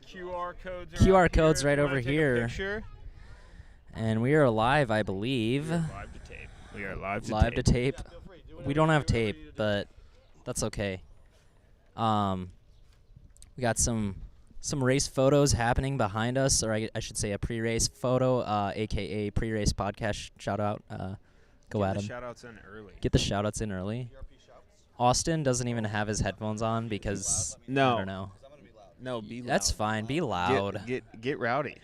QR codes right over here. And we are live, I believe. We are live to tape. We don't have tape, but that's okay. We got some race photos happening behind us, or I should say a pre-race photo, a.k.a. pre-race podcast shout-out. Go at him. Get the shout-outs in early. Austin doesn't even have his headphones on because, I don't know. No, be loud. That's fine. Be loud. Get rowdy.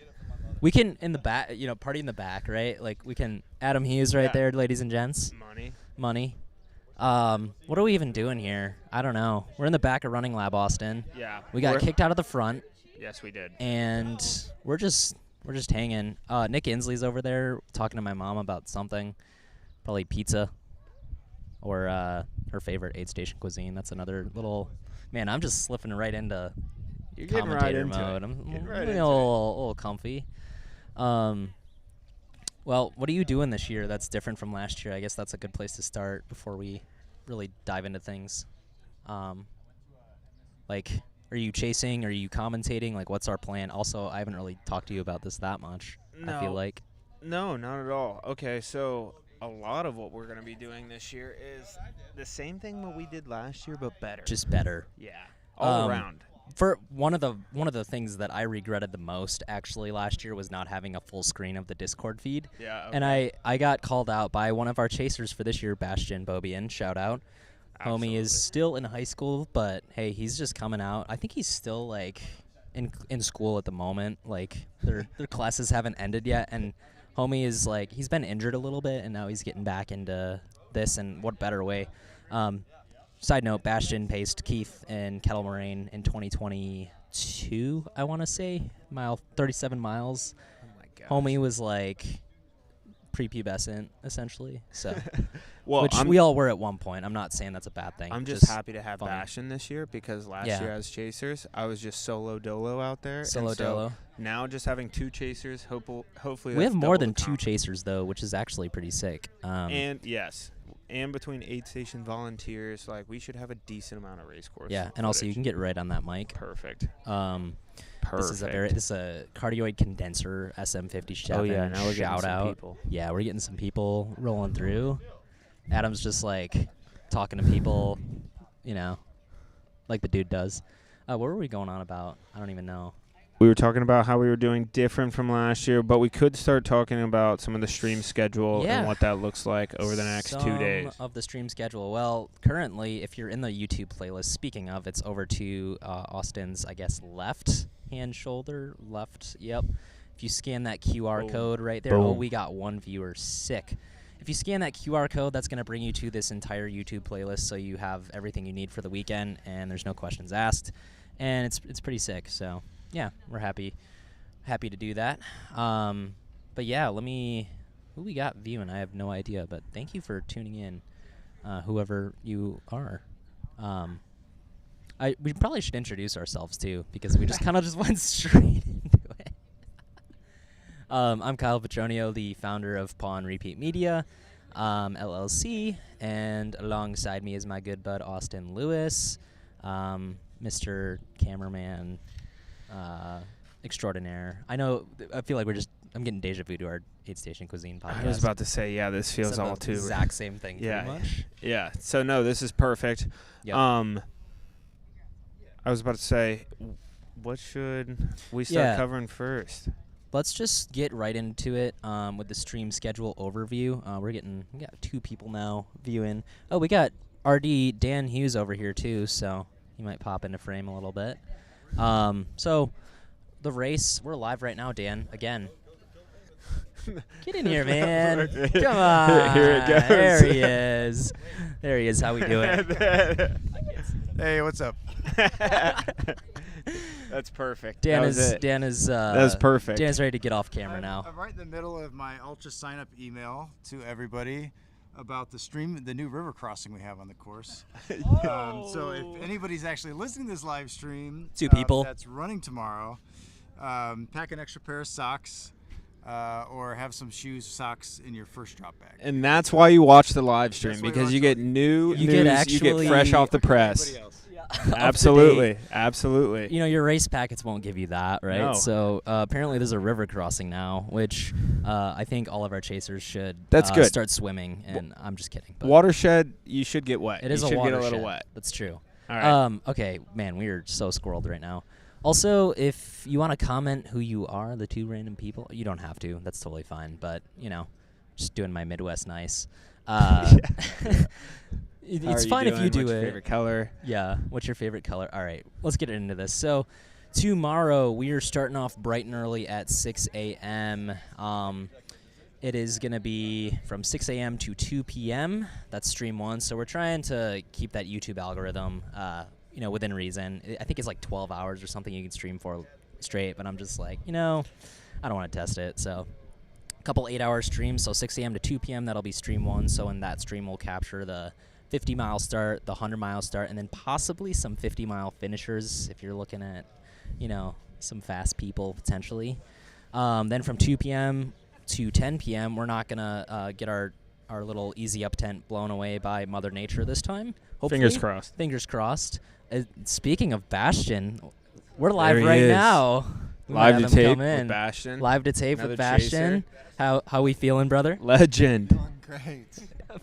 We can, in the back, party in the back, right? Like, we can, Adam Hughes right there, ladies and gents. Money. What are we even doing here? I don't know. We're in the back of Running Lab, Austin. Yeah. We got kicked out of the front. Yes, we did. And we're just hanging. Nick Inslee's over there talking to my mom about something. Probably pizza or her favorite aid station cuisine. That's another little, man, I'm just slipping right into commentator mode. I'm a little comfy. Well, what are you doing this year that's different from last year? I guess that's a good place to start before we really dive into things. Like, are you chasing? Are you commentating? Like, what's our plan? Also, I haven't really talked to you about this that much, I feel like. No, not at all. Okay, so a lot of what we're going to be doing this year is the same thing what we did last year, but better. Just better. Yeah, all around. For one of the things that I regretted the most actually last year was not having a full screen of the Discord feed. Yeah. Okay. And I got called out by one of our chasers for this year, Bastian Bobian. Shout out. Absolutely. Homie is still in high school, but hey, he's just coming out. I think he's still like in school at the moment. Like their classes haven't ended yet, and homie is like he's been injured a little bit, and now he's getting back into this. And what better way? Side note, Bastian paced Keith in Kettle Moraine in 2022, I want to say, 37 miles. Oh my gosh. Homie was like prepubescent, essentially. So, well, which we all were at one point. I'm not saying that's a bad thing. I'm just happy to have funny. Bastian this year because last year as chasers, I was just solo dolo out there. Solo dolo. Now just having two chasers, hopefully we that's have more double than the two chasers though, which is actually pretty sick. And yes. And between aid station volunteers, like we should have a decent amount of race course. Yeah, and also you can get right on that mic. Perfect. This is a cardioid condenser SM57. Oh yeah, now we're getting some out. people. Yeah, we're getting some people rolling through. Adam's just like talking to people, like the dude does. What were we going on about? I don't even know. We were talking about how we were doing different from last year, but we could start talking about some of the stream schedule and what that looks like over the next 2 days. Some of the stream schedule. Well, currently, if you're in the YouTube playlist, speaking of, it's over to Austin's, I guess, left-hand shoulder. Left, yep. If you scan that QR code right there. Boom. Oh, we got one viewer. Sick. If you scan that QR code, that's going to bring you to this entire YouTube playlist, so you have everything you need for the weekend, and there's no questions asked. And it's pretty sick, so... Yeah, we're happy to do that. But yeah, who we got viewing? I have no idea, but thank you for tuning in, whoever you are. We probably should introduce ourselves too, because we just kind of just went straight into it. I'm Kyle Petronio, the founder of Pawanrepeat Media LLC, and alongside me is my good bud Austin Lewis, Mr. Cameraman. Extraordinaire. I feel like I'm getting deja vu to our aid station cuisine podcast. I was about to say, yeah, this feels all too exact same thing. Yeah, pretty much. Yeah. So no, this is perfect. Yep. I was about to say, what should we start covering first? Let's just get right into it with the stream schedule overview. We got 2 people now viewing. Oh, we got RD Dan Hughes over here too, so he might pop into frame a little bit. So the race, we're live right now, Dan, again. Get in here, man. Come on. Here it goes. There he is. There he is. How we doing? Hey, what's up? That's perfect. Dan that is That's perfect. Dan's ready to get off camera now. I'm right in the middle of my ultra sign up email to everybody about the new river crossing we have on the course. So if anybody's actually listening to this live stream, 2 people that's running tomorrow, pack an extra pair of socks. or have some shoes, socks in your first drop bag. And that's why you watch the live stream, because you get new you news, you get fresh off the press. Absolutely, absolutely. You know, your race packets won't give you that, right? No. So apparently there's a river crossing now, which I think all of our chasers should That's good. start swimming, and I'm just kidding. But Watershed, you should get wet. it is you a should watershed. get a little wet. That's true. All right. Okay, man, we are so squirreled right now. Also, if you want to comment who you are, the two random people, you don't have to. That's totally fine. But, you know, just doing my Midwest nice. It's fine if you do What's your it. favorite color? Yeah. What's your favorite color? All right. Let's get into this. So, tomorrow we are starting off bright and early at 6 a.m. It is going to be from 6 a.m. to 2 p.m. That's stream 1. So, we're trying to keep that YouTube algorithm, you know, within reason. I think it's like 12 hours or something you can stream for straight. But I'm just like, you know, I don't want to test it. So, a couple 8-hour streams. So, 6 a.m. to 2 p.m. That'll be stream 1. So, in that stream, we'll capture the 50-mile start, the 100-mile start, and then possibly some 50-mile finishers if you're looking at, you know, some fast people potentially. Then from 2 p.m. to 10 p.m., we're not going to get our little easy up tent blown away by Mother Nature this time. Hopefully. Fingers crossed. Fingers crossed. Speaking of Bastion, we're live There he right is. now. We might Live to have him tape come with in. Bastion. Live to tape with Another Bastion. How we feeling, brother? Legend. Great.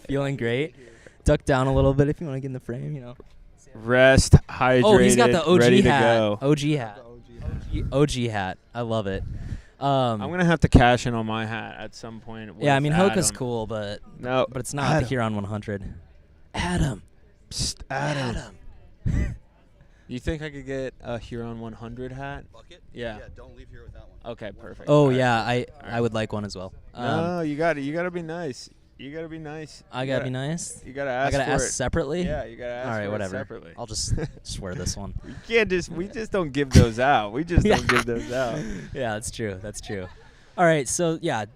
Feeling great. Duck down a little bit if you want to get in the frame, you know. Rest, hydrated, Oh, he's got the OG ready hat. to go. OG hat. OG hat. I love it. I'm going to have to cash in on my hat at some point. Yeah, I mean, Hoka's Adam. cool, but it's not Adam. the Huron 100. Adam. Psst, Adam. You think I could get a Huron 100 hat? Bucket? Yeah. Yeah, don't leave here without one. Okay, perfect. Oh, All right. yeah, I would like one as well. No, you got to be nice. You got to be nice. I got to be nice. You got to ask I got to for ask it. separately? Yeah, you got to ask All right, for whatever. it separately. I'll just wear this one. We just don't give those out. We just Yeah. don't give those out. Yeah, that's true. That's true. All right, so, yeah,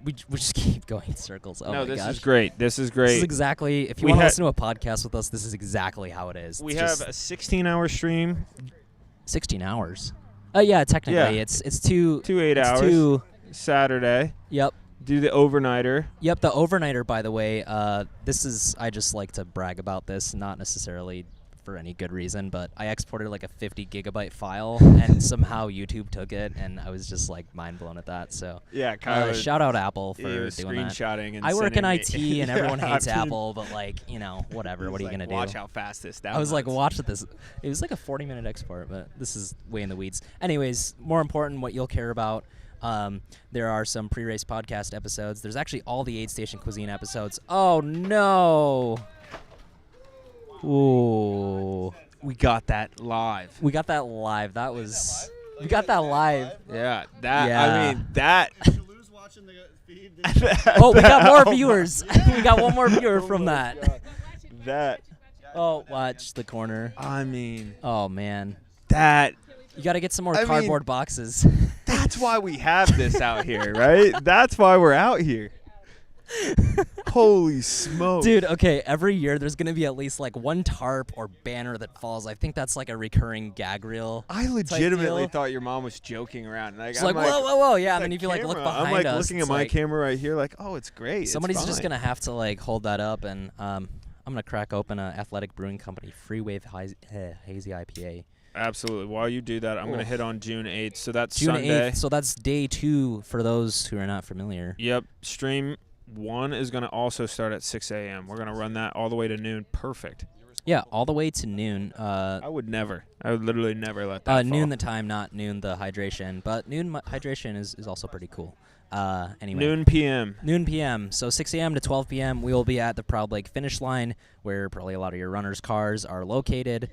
we just keep going in circles. Oh, No, my this gosh. is great. This is great. This is exactly, if you We want to had- listen to a podcast with us, this is exactly how it is. We It's have just a 16-hour stream, 16 hours. Yeah, technically. Yeah. It's two 8 it's hours, two- Saturday. Yep. Do the overnighter. Yep, the overnighter, by the way, this is, I just like to brag about this, not necessarily for any good reason, but I exported like a 50 gigabyte file, and somehow YouTube took it, and I was just like mind blown at that. So Yeah, Kyle. shout out Apple for he was doing that. screenshotting and I work in sending IT, me. and everyone Yeah, hates I mean, Apple, but like, you know, whatever. he What are you was gonna like, do? Watch how fast this downloads. I was like, watch this. It was like a 40-minute export, but this is way in the weeds. Anyways, more important, what you'll care about. There are some pre-race podcast episodes. There's actually all the Aid Station Cuisine episodes. Oh, no. Ooh. We got that live. We got that live. That was... We got that live. Yeah, that. Yeah. I mean, that. Did you lose watching the feed? Oh, we got more Oh viewers. We got one more viewer from that. That. Oh, watch the corner. I mean, Oh, man. that. You got to get some more I mean- cardboard boxes. That's why we have this out here, right? That's why we're out here. Holy smoke. Dude, okay, every year there's going to be at least like one tarp or banner that falls. I think that's like a recurring gag reel. I legitimately deal. thought your mom was joking around. It's I'm like, whoa, whoa, whoa. Yeah, and then that if you like look camera. behind I'm like us, looking at it's my like camera right here like, oh, it's great. It's somebody's just fine. going to have to like hold that up, and I'm going to crack open a Athletic Brewing Company Free Wave Hazy IPA. Absolutely. While you do that, I'm going to hit on June 8th. So that's June Sunday. 8th, so that's day 2 for those who are not familiar. Yep. Stream 1 is going to also start at 6 a.m. We're going to run that all the way to noon. Perfect. Yeah, all the way to noon. I would literally never let that Noon fall. the time, not noon the hydration. But noon hydration is also pretty cool. Anyway. Noon p.m. Noon p.m. So 6 a.m. to 12 p.m. we will be at the Proud Lake finish line, where probably a lot of your runners' cars are located.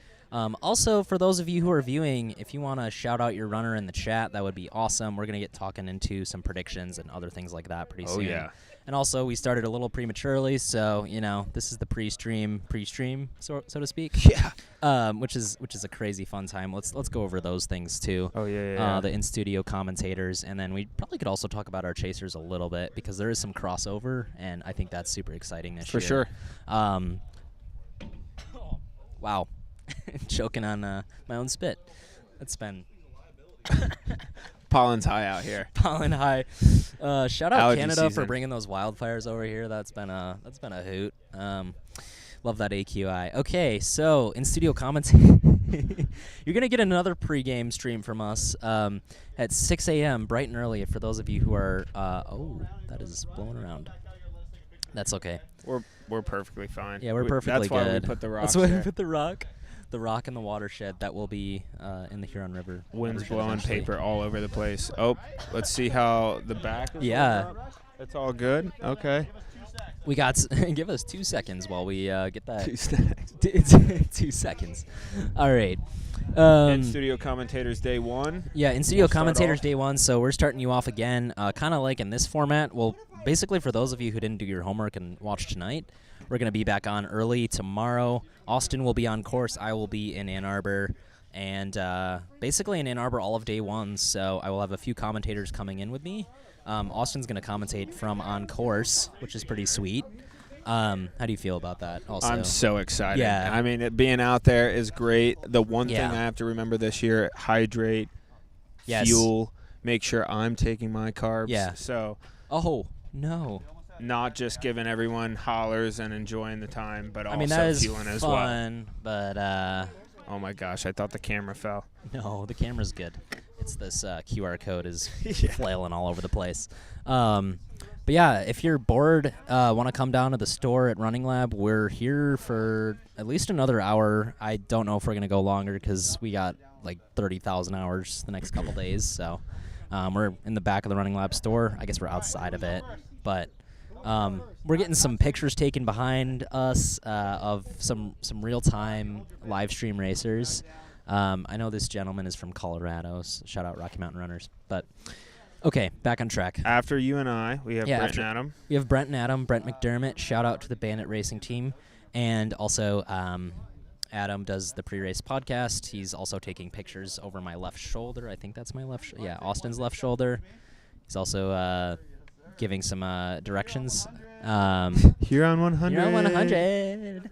Also, for those of you who are viewing, if you want to shout out your runner in the chat, that would be awesome. We're going to get talking into some predictions and other things like that pretty soon. Oh, yeah. And also, we started a little prematurely, so, you know, this is the pre-stream, so to speak. Yeah. Which is a crazy fun time. Let's go over those things, too. Oh, yeah. The in-studio commentators, and then we probably could also talk about our chasers a little bit, because there is some crossover, and I think that's super exciting this year. For sure. Wow. Choking on my own spit. It's been... Pollen's high out here. Pollen high. Shout out Allergy Canada season. for bringing those wildfires over here. That's been a hoot. Love that AQI. Okay, so in studio commentary, you're gonna get another pregame stream from us at 6 a.m. bright and early. For those of you who are, that is blowing around. That's okay. We're perfectly fine. Yeah, we're perfectly good. good. That's why we put the rock. That's why we put the rock. The rock in the watershed that will be in the Huron River. Winds watershed blowing eventually. paper all over the place. Oh, let's see how the back is. Yeah. It's all good. Okay. We got give us 2 seconds while we get that. 2 seconds. 2 seconds. All right. In studio commentators day 1. Yeah, in studio We'll start commentators off. day 1. So we're starting you off again, kind of like in this format. Well, basically for those of you who didn't do your homework and watch tonight, we're going to be back on early tomorrow. Austin will be on course. I will be in Ann Arbor. And basically in Ann Arbor all of day 1. So I will have a few commentators coming in with me. Austin's going to commentate from on course, which is pretty sweet. How do you feel about that also? I'm so excited. Yeah. I mean, being out there is great. The one Yeah. thing I have to remember this year, hydrate, Yes. fuel, make sure I'm taking my carbs. Yeah. So Oh, no. not just giving everyone hollers and enjoying the time, but I mean, also that is fueling as well. fun, but Oh, my gosh. I thought the camera fell. no, the camera's good. It's this QR code is Yeah. flailing all over the place. But yeah, if you're bored, want to come down to the store at Running Lab, we're here for at least another hour. I don't know if we're going to go longer because we got like 30,000 hours the next couple days. So we're in the back of the Running Lab store. I guess we're outside of it. But we're getting some pictures taken behind us of some real-time live stream racers. I know this gentleman is from Colorado. So shout out Rocky Mountain Runners. But okay, back on track. After you and I, we have Yeah, Brent after- and Adam. We have Brent and Adam, Brent McDermott. Shout out to the Bandit Racing team. And also Adam does the pre-race podcast. He's also taking pictures over my left shoulder. I think that's my left yeah, Austin's left shoulder. He's also giving some directions. Huron 100. Huron 100.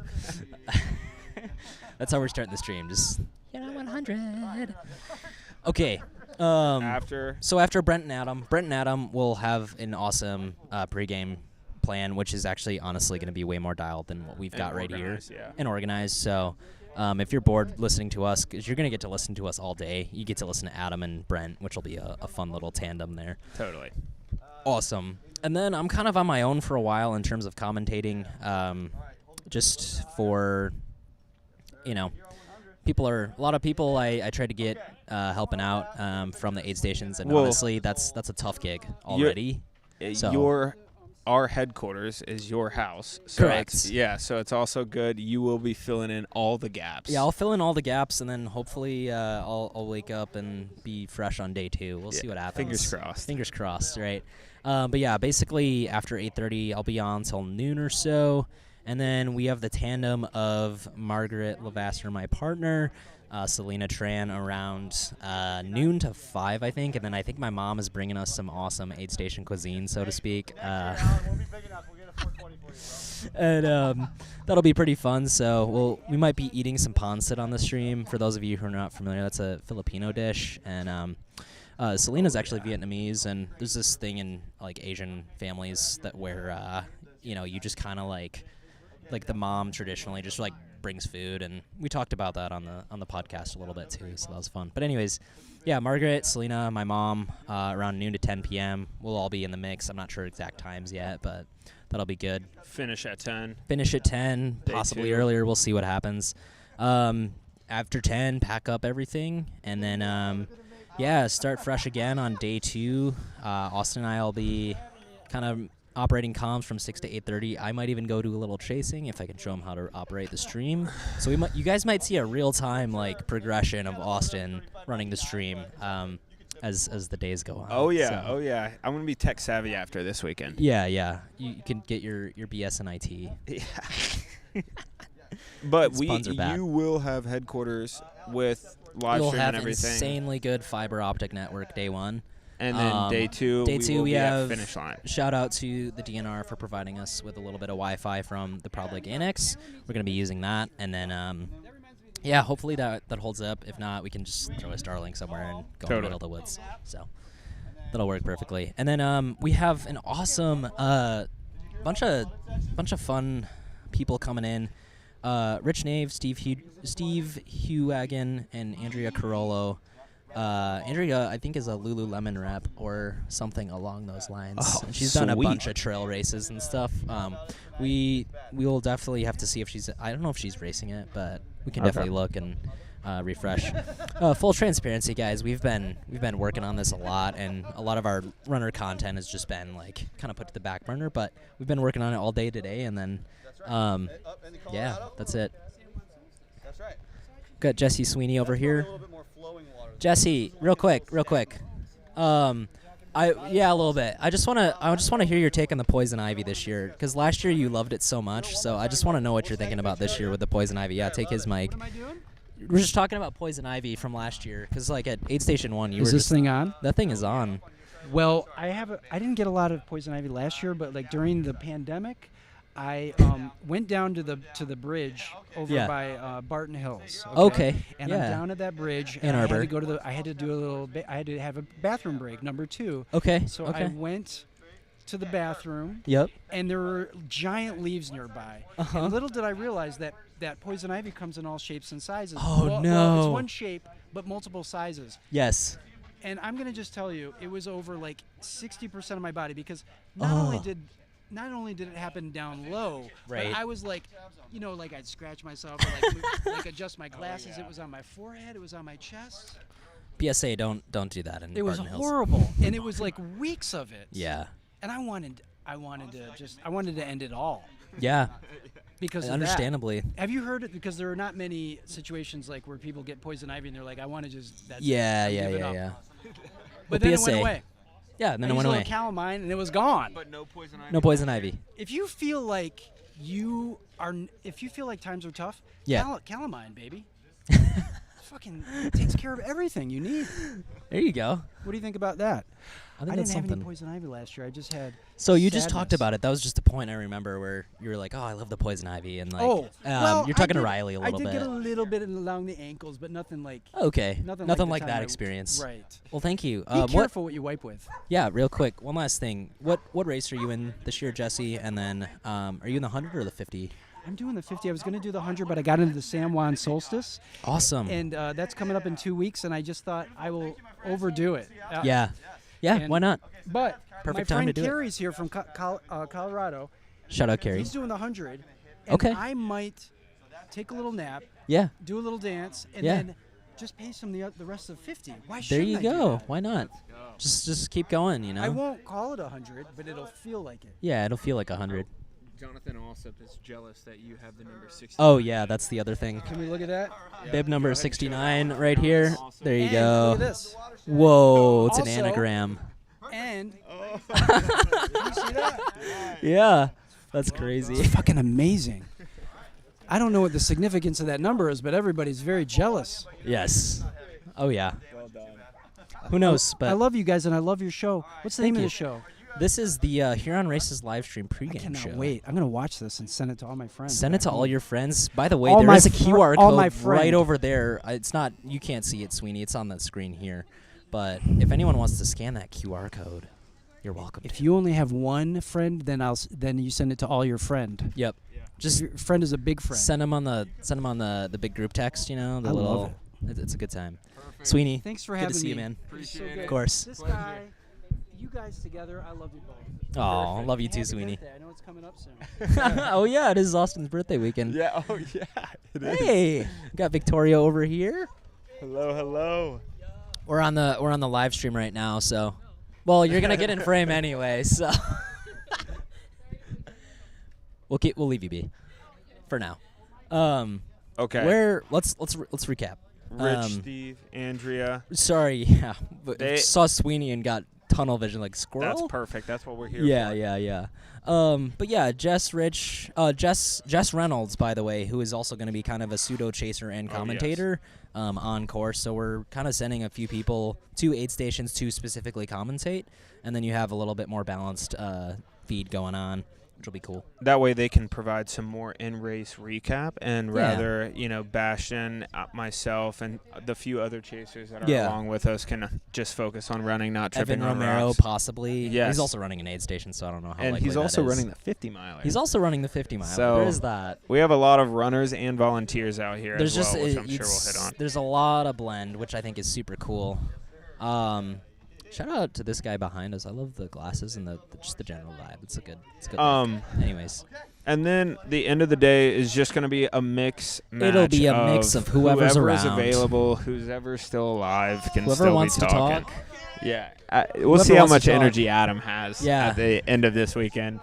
That's how we're starting the stream. Just Huron 100. Okay. After So after Brent and Adam will have an awesome pregame plan, which is actually honestly going to be way more dialed than what we've got right here and organized. So if you're bored listening to us, because you're going to get to listen to us all day, you get to listen to Adam and Brent, which will be a fun little tandem there. Totally. Awesome. And then I'm kind of on my own for a while in terms of commentating, just for, you know, a lot of people I try to get helping out from the aid stations, and Well, honestly, that's a tough gig already. So- Our headquarters is your house. So Correct. So it's also good. You will be filling in all the gaps. Yeah, I'll fill in all the gaps, and then hopefully I'll wake up and be fresh on day 2. We'll see what happens. Fingers crossed. Fingers crossed, right? But yeah, basically after 8:30, I'll be on till noon or so, and then we have the tandem of Margaret Levasseur, my partner, Selena Tran around noon to 5, I think, and then I think my mom is bringing us some awesome aid station cuisine, so to speak. And that'll be pretty fun. So we might be eating some pancit on the stream. For those of you who are not familiar, that's a Filipino dish, and Selena's actually Vietnamese, and there's this thing in like Asian families that where you just kind of like the mom traditionally just like brings food, and we talked about that on the podcast a little bit too, so that was fun. But anyways, yeah, Margaret, Selena, my mom, around noon to 10 p.m. we'll all be in the mix. I'm not sure exact times yet, but that'll be good. Finish at 10. Finish at 10, Day possibly 2. earlier. We'll see what happens. After 10, pack up everything, and then start fresh again on day 2. Austin and I will be kind of operating comms from 6 to 8:30. I might even go do a little chasing if I can show them how to operate the stream. So you guys might see a real-time like progression of Austin running the stream as the days go on. Oh yeah, So, I'm gonna be tech savvy after this weekend. yeah. You can get your BS and IT. Yeah. But These puns are bad. you will have headquarters with live You'll stream have and everything, insanely good fiber optic network day 1. and then day 2. Day we 2 will we be have at finish line. shout out to the DNR for providing us with a little bit of Wi-Fi from the ProbLink Annex. We're going to be using that, and then hopefully that holds up. If not, we can just throw a Starlink somewhere and go in the Totally. middle of the woods. So That'll work perfectly. And then we have an awesome bunch of fun people coming in. Rich Nave, Steve Huwagen, and Andrea Carollo. Andrea, I think, is a Lululemon rep or something along those lines. Oh, and she's done a sweet. bunch of trail races and stuff. We will definitely have to see if she's. I don't know if she's racing it, but we can definitely look and refresh. Full transparency, guys. We've been working on this a lot, and a lot of our runner content has just been like kind of put to the back burner. But we've been working on it all day today, and then yeah, that's it. That's right. Got Jesse Sweeney over here. Jesse, real quick. A little bit. I just want to hear your take on the poison ivy this year, because last year you loved it so much. So I just want to know what you're thinking about this year with the poison ivy. Yeah, take his mic. What am I doing? We're just talking about poison ivy from last year, because like at Aid Station 1, Is this thing on? That thing is on. Well, I didn't get a lot of poison ivy last year, but like during the pandemic, I went down to the bridge over by Barton Hills. Okay. And yeah. I'm down at that bridge, Ann and Arbor. I had to do a little. I had to have a bathroom break, number 2. Okay. So okay. I went to the bathroom. Yep. And there were giant leaves nearby. And little did I realize that poison ivy comes in all shapes and sizes. Oh, no. Well, it's one shape, but multiple sizes. Yes. And I'm going to just tell you, it was over like 60% of my body, because not only did it happen down low, right. but I was like, like I'd scratch myself, or like adjust my glasses. It was on my forehead. It was on my chest. PSA, don't do that in It was Barton Hills. horrible, and it was like weeks of it. Yeah. And I wanted to end it all. Yeah. Because of understandably. that. Have you heard it? Because there are not many situations like where people get poison ivy and they're like, I want to just. That's Yeah. But well, then PSA. it went away. Yeah, then I it went used a away. little calamine and it was gone. But no poison ivy. No poison ivy. If you feel like times are tough, Yeah. calamine, baby. Fucking takes care of everything you need. There you go. What do you think about that? I think I that's didn't have something. any poison ivy last year. I just had. So you just talked sadness. about it. That was just a point I remember where you were like, "Oh, I love the poison ivy," and like, well, you're talking to Riley a little bit. I did get a little bit along the ankles, but nothing like. Okay. Nothing like the that time experience. Right. Well, thank you. Be careful what you wipe with. Yeah, real quick. One last thing. What race are you in this year, Jesse? And then, are you in the 100 or the 50? I'm doing the 50. I was going to do the 100, but I got into the San Juan Solstice. Awesome. And that's coming up in 2 weeks, and I just thought I will overdo it. Yeah. And- Why not? But Perfect my time to friend do it. Carrie's here from Colorado. Shout out, Carrie. He's doing the 100. And Okay. I might take a little nap, Yeah. do a little dance, and Yeah. then just pace him the rest of 50. Why There shouldn't you I do go. that? Why not? Just keep going, you know? I won't call it 100, but it'll feel like it. Yeah, it'll feel like 100. Jonathan Alsop is jealous that you have the number 60. Oh, yeah, that's the other thing. Can we look at that? Bib number 69 right here. There you And go. look at this. Whoa, it's an Also- anagram. And you see that? Yeah, that's crazy. It's fucking amazing. I don't know what the significance of that number is, but everybody's very jealous. Yes. Oh, yeah. Who knows? But I love you guys, and I love your show. What's the name of you. the show? this is the Huron Races Livestream I pregame cannot show. wait. I'm going to watch this and send it to all my friends. Send it to all your friends. By the way, All there my is a fr- QR all code my right friend. over there. It's not, you can't see it, Sweeney. It's on the screen here. But if anyone wants to scan that QR code, you're welcome. If you only have one friend, then you send it to all your friend. Yep. Just Your friend is a big friend. send them on the big group text. You know, the I love little. It's a good time. Sweeney, Thanks for good having to see me. you, man. So Appreciate good. it. Of course. This guy, you guys together, I love you both. Oh, Perfect. love you too, Happy Sweeney. birthday. I know it's coming up soon. Oh yeah, it is Austin's birthday weekend. Yeah, oh yeah, it is. Hey, got Victoria over here. Hello, hello. We're on the live stream right now, so well, you're gonna get in frame anyway, so we'll leave you be for now. Okay. Let's recap. Rich, Steve, Andrea. Sorry, yeah, but They- saw Sweeney and got tunnel vision like squirrel. That's perfect. That's what we're here Yeah, for. yeah. But yeah, Jess Reynolds, by the way, who is also going to be kind of a pseudo chaser and Oh, yes. commentator on course. So we're kind of sending a few people to aid stations to specifically commentate, and then you have a little bit more balanced feed going on. which will be cool. That way they can provide some more in-race recap, and rather, Bastion, myself, and the few other chasers that are along with us can just focus on running, not tripping Evan on Romero, rocks. possibly. Yes. He's also running an aid station, so I don't know how And likely he's that also is. running the 50-miler. He's also running the 50-mile. So there is that. We have a lot of runners and volunteers out here There's as well, just which I'm sure we'll hit on. There's a lot of blend, which I think is super cool. Shout out to this guy behind us. I love the glasses and just the general vibe. It's a good look. Anyways. And then the end of the day is just going to be a mix match. It'll be a mix of whoever's whoever around. is available, who's ever still alive can Whoever still wants be to talking. talk. Yeah. We'll Whoever see how wants to much talk. energy Adam has at the end of this weekend.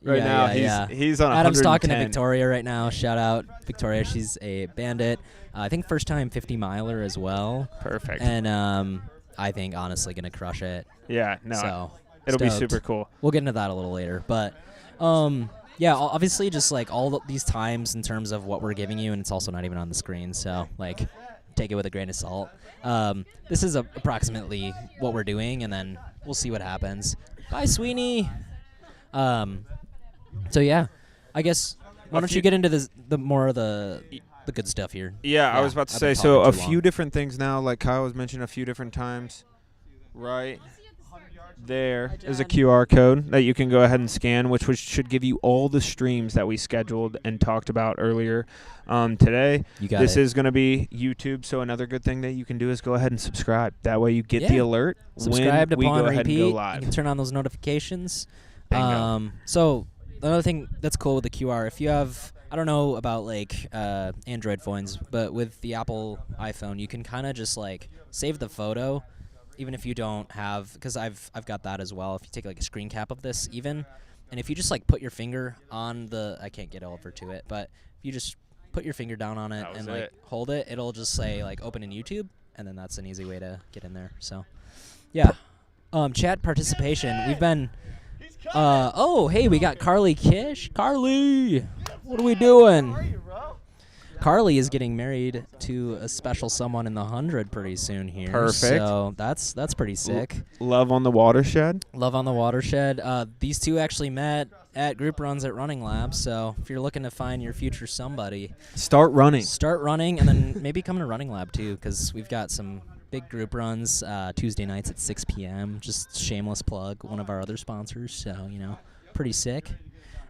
Right now, he's on 110. Adam's talking to Victoria right now. Shout out Victoria. She's a bandit. I think first time 50-miler as well. Perfect. And I think honestly going to crush it. Yeah, no. So it'll be stoked. super cool. We'll get into that a little later. But yeah, obviously just like all these times in terms of what we're giving you, and it's also not even on the screen. So like take it with a grain of salt. This is approximately what we're doing, and then we'll see what happens. Bye, Sweeney. So yeah, I guess why don't you get into the more of the good stuff here? Yeah, I was about to say, so a few different things now, like Kyle was mentioning a few different times. Right there is a QR code that you can go ahead and scan, which should give you all the streams that we scheduled and talked about earlier today. This is going to be YouTube, so another good thing that you can do is go ahead and subscribe. That way you get the alert subscribe when to we go ahead and go Pawanrepeat. live. You can turn on those notifications. Bingo. So another thing that's cool with the QR, if you have, I don't know about like Android phones, but with the Apple iPhone, you can kind of just like save the photo, even if you don't have, because I've got that as well. If you take like a screen cap of this, even, and if you just like put your finger on I can't get over to it, but if you just put your finger down on it and like hold it, it'll just say like open in YouTube, and then that's an easy way to get in there. So, yeah. Chat participation. We've been. Hey, we got Carly Kish. Carly, what are we doing? Carly is getting married to a special someone in the 100 pretty soon here. Perfect. So that's pretty sick. Love on the Watershed. Love on the Watershed. These two actually met at group runs at Running Lab. So if you're looking to find your future somebody, start running, and then maybe come to Running Lab too, because we've got some big group runs Tuesday nights at 6 p.m. Just shameless plug, one of our other sponsors. So pretty sick.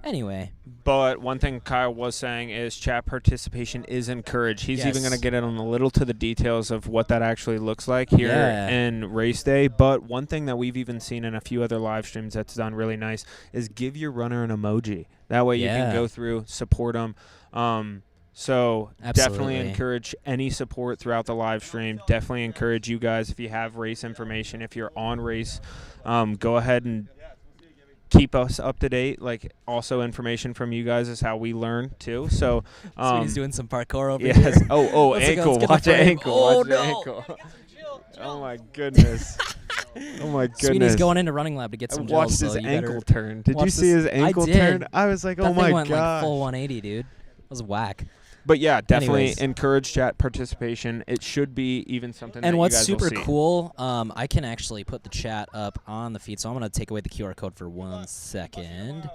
Anyway. But one thing Kyle was saying is chat participation is encouraged. He's even going to get in on a little to the details of what that actually looks like here in race day. But one thing that we've even seen in a few other live streams that's done really nice is give your runner an emoji. That way you can go through, support them. So definitely encourage any support throughout the live stream. Definitely encourage you guys, if you have race information, if you're on race, go ahead and keep us up to date. Like, also information from you guys is how we learn too. So he's doing some parkour over here. Oh, ankle. Watch the ankle. Watch the ankle. Oh my goodness. Oh my goodness. Sweeney's going into Running Lab to get some watched gels. His ankle turn. Did you see his ankle turn? I was like, oh my god. That thing went like full 180, dude. That was whack. But yeah, definitely encourage chat participation. It should be even something that you guys will see. And what's super cool, I can actually put the chat up on the feed. So I'm going to take away the QR code for 1 second.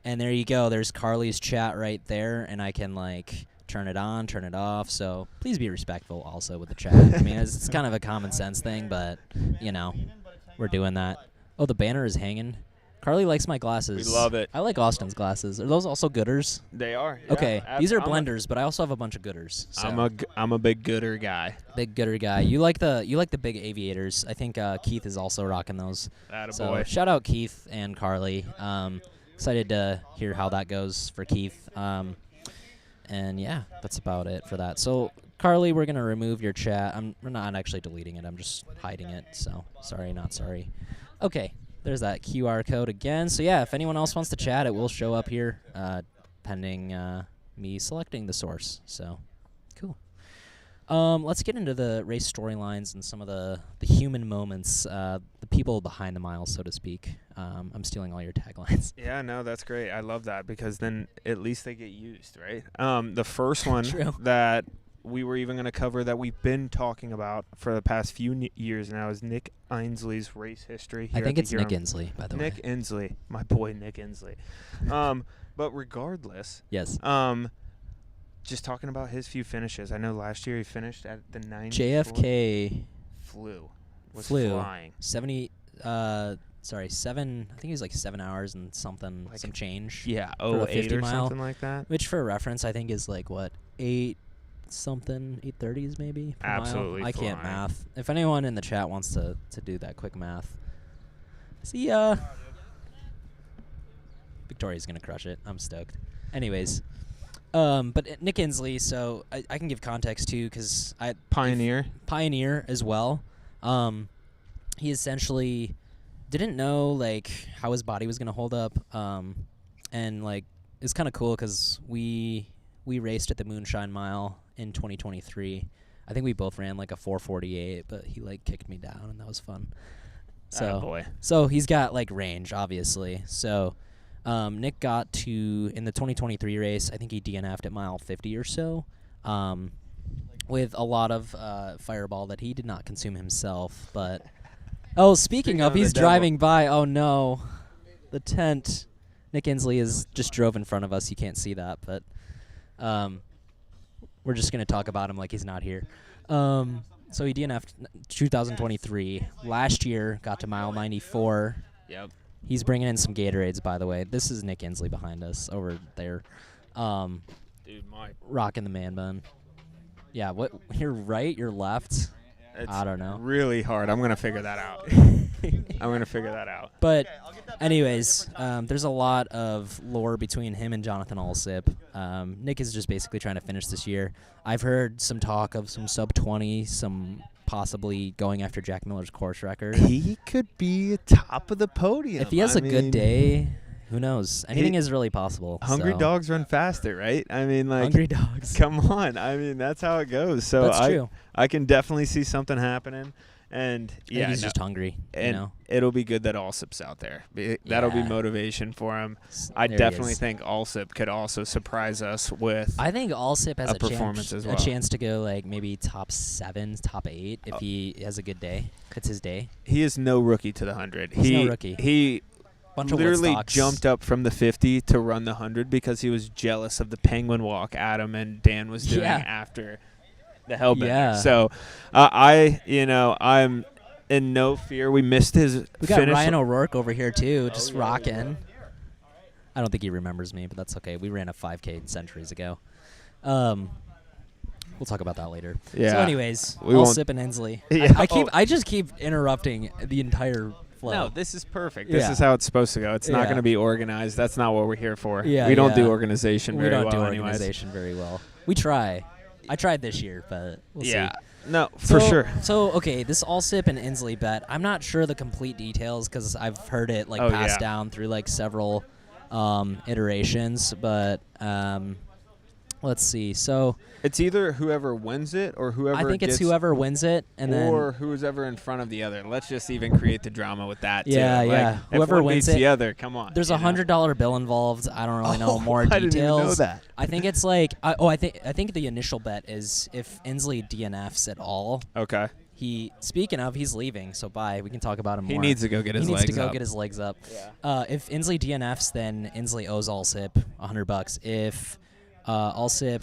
And there you go. There's Carly's chat right there. And I can like turn it on, turn it off. So please be respectful also with the chat. I mean, it's kind of a common sense thing, but, we're doing that. Oh, the banner is hanging. Carly likes my glasses. We love it. I like Austin's glasses. Are those also gooders? They are. Yeah. Okay, these are blenders, but I also have a bunch of gooders. So. I'm a big gooder guy. Big gooder guy. You like the big aviators. I think Keith is also rocking those. Attaboy. So shout out Keith and Carly. Excited to hear how that goes for Keith. And yeah, that's about it for that. So Carly, we're gonna remove your chat. We're not actually deleting it. I'm just hiding it. So sorry, not sorry. Okay. There's that QR code again. So, yeah, if anyone else wants to chat, it will show up here pending me selecting the source. So, cool. Let's get into the race storylines and some of the human moments, the people behind the miles, so to speak. I'm stealing all your taglines. Yeah, no, that's great. I love that because then at least they get used, right? The first one that we were even going to cover that we've been talking about for the past few years now is Nick Ainsley's race history. I Here think at it's the Nick Huron. Inslee, by the way. Nick Inslee, my boy Nick Inslee. But regardless, Yes. just talking about his few finishes. I know last year he finished at the 90. JFK flew. flying 70. Seven. I think it was like 7 hours and something, Like some change. Yeah, for a 08 50 or mile, something like that. Which, for reference, I think is like what 830s maybe. Per Absolutely mile. I can't flying. math. If anyone in the chat wants to do that quick math, see Victoria's gonna crush it. I'm stoked. Anyways, but Nick Inslee. So I can give context too, because Pioneer as well. He essentially didn't know like how his body was gonna hold up, and like it's kind of cool because we raced at the Moonshine Mile in 2023. I think we both ran like a 4:48, but he like kicked me down, and that was fun. So he's got like range, obviously. So Nick got to, in the 2023 race, I think he DNF'd at mile 50 or so, with a lot of fireball that he did not consume himself. But speaking of, he's driving by. Oh no, the tent. Nick Inslee is just drove in front of us. You can't see that, but we're just gonna talk about him like he's not here. So he DNF'd 2023. Last year, got to mile 94. Yep. He's bringing in some Gatorades, by the way. This is Nick Inslee behind us over there. Dude, my rocking the man bun. Yeah, what? Your right, your left? It's I don't know. Really hard. I'm gonna figure that out. But anyways, there's a lot of lore between him and Jonathan Allsip. Nick is just basically trying to finish this year. I've heard some talk of some sub 20, some possibly going after Jack Miller's course record. He could be top of the podium. If he has a good day, who knows? Anything is really possible. Hungry dogs run faster, right? I mean, like, hungry dogs. Come on. I mean, that's how it goes. So That's true. I can definitely see something happening. And yeah, he's just hungry. And it'll be good that Allsip's out there. That'll be motivation for him. I definitely think Allsip could also surprise us with. I think Allsip has a chance to go like maybe top 7, top 8 if he has a good day. It's his day. He is no rookie to the 100. He's no rookie. He bunch literally of jumped up from the 50 to run the 100 because he was jealous of the penguin walk Adam and Dan was doing after the Hellbender. Yeah. So I'm in no fear. We missed his We got finish. Ryan O'Rourke over here too, just rocking. I don't think he remembers me, but that's okay. We ran a 5K centuries ago. We'll talk about that later. Yeah. So anyways, We won't- Allsip and Inslee. Yeah. I just keep interrupting the entire flow. No, this is perfect. This is how it's supposed to go. It's not going to be organized. That's not what we're here for. Yeah, we don't do organization very well. We don't do anyways. organization very well. We try. I tried this year, but we'll see. No, for sure. So, okay, this Allsip and Inslee bet, I'm not sure the complete details because I've heard it passed down through like several iterations, but let's see. So it's either whoever wins it or whoever I think it's whoever wins it, and or who's ever in front of the other. Let's just even create the drama with that too. Yeah. Whoever wins beats the other, come on. There's $100 bill involved. I don't really know more details. I didn't even know that. I think it's like I think the initial bet is if Inslee DNFs at all. Okay. Speaking of, he's leaving, so bye. We can talk about him more. He needs to go get his legs up. He needs to go get his legs up. Yeah. If Inslee DNFs, then Inslee owes Allsip $100. If Allsip,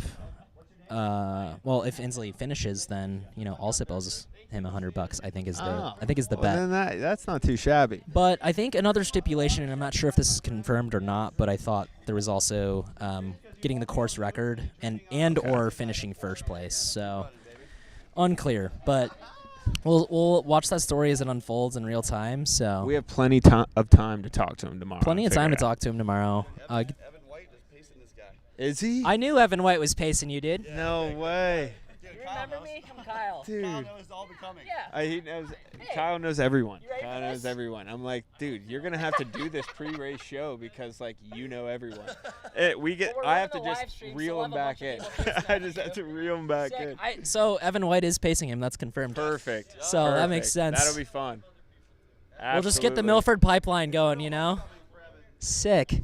if Inslee finishes, then Allsip owes him $100. I think is the bet. Then that's not too shabby. But I think another stipulation, and I'm not sure if this is confirmed or not, but I thought there was also getting the course record or finishing first place. So unclear, but. We'll watch that story as it unfolds in real time. So we have plenty of time to talk to him tomorrow. Plenty of time to talk to him tomorrow. Evan White is pacing this guy. Is he? I knew Evan White was pacing you, dude. No way. You remember me? I'm Kyle. Dude. Kyle knows all becoming. Yeah. He knows. Kyle knows everyone. You ready Kyle for knows this? everyone. I'm like, dude, you're gonna have to do this pre-race show because you know everyone. I have to just reel him back in. I just have to reel him back in. So Evan White is pacing him. That's confirmed. Perfect. So that makes sense. That'll be fun. We'll just get the Milford pipeline going. Sick.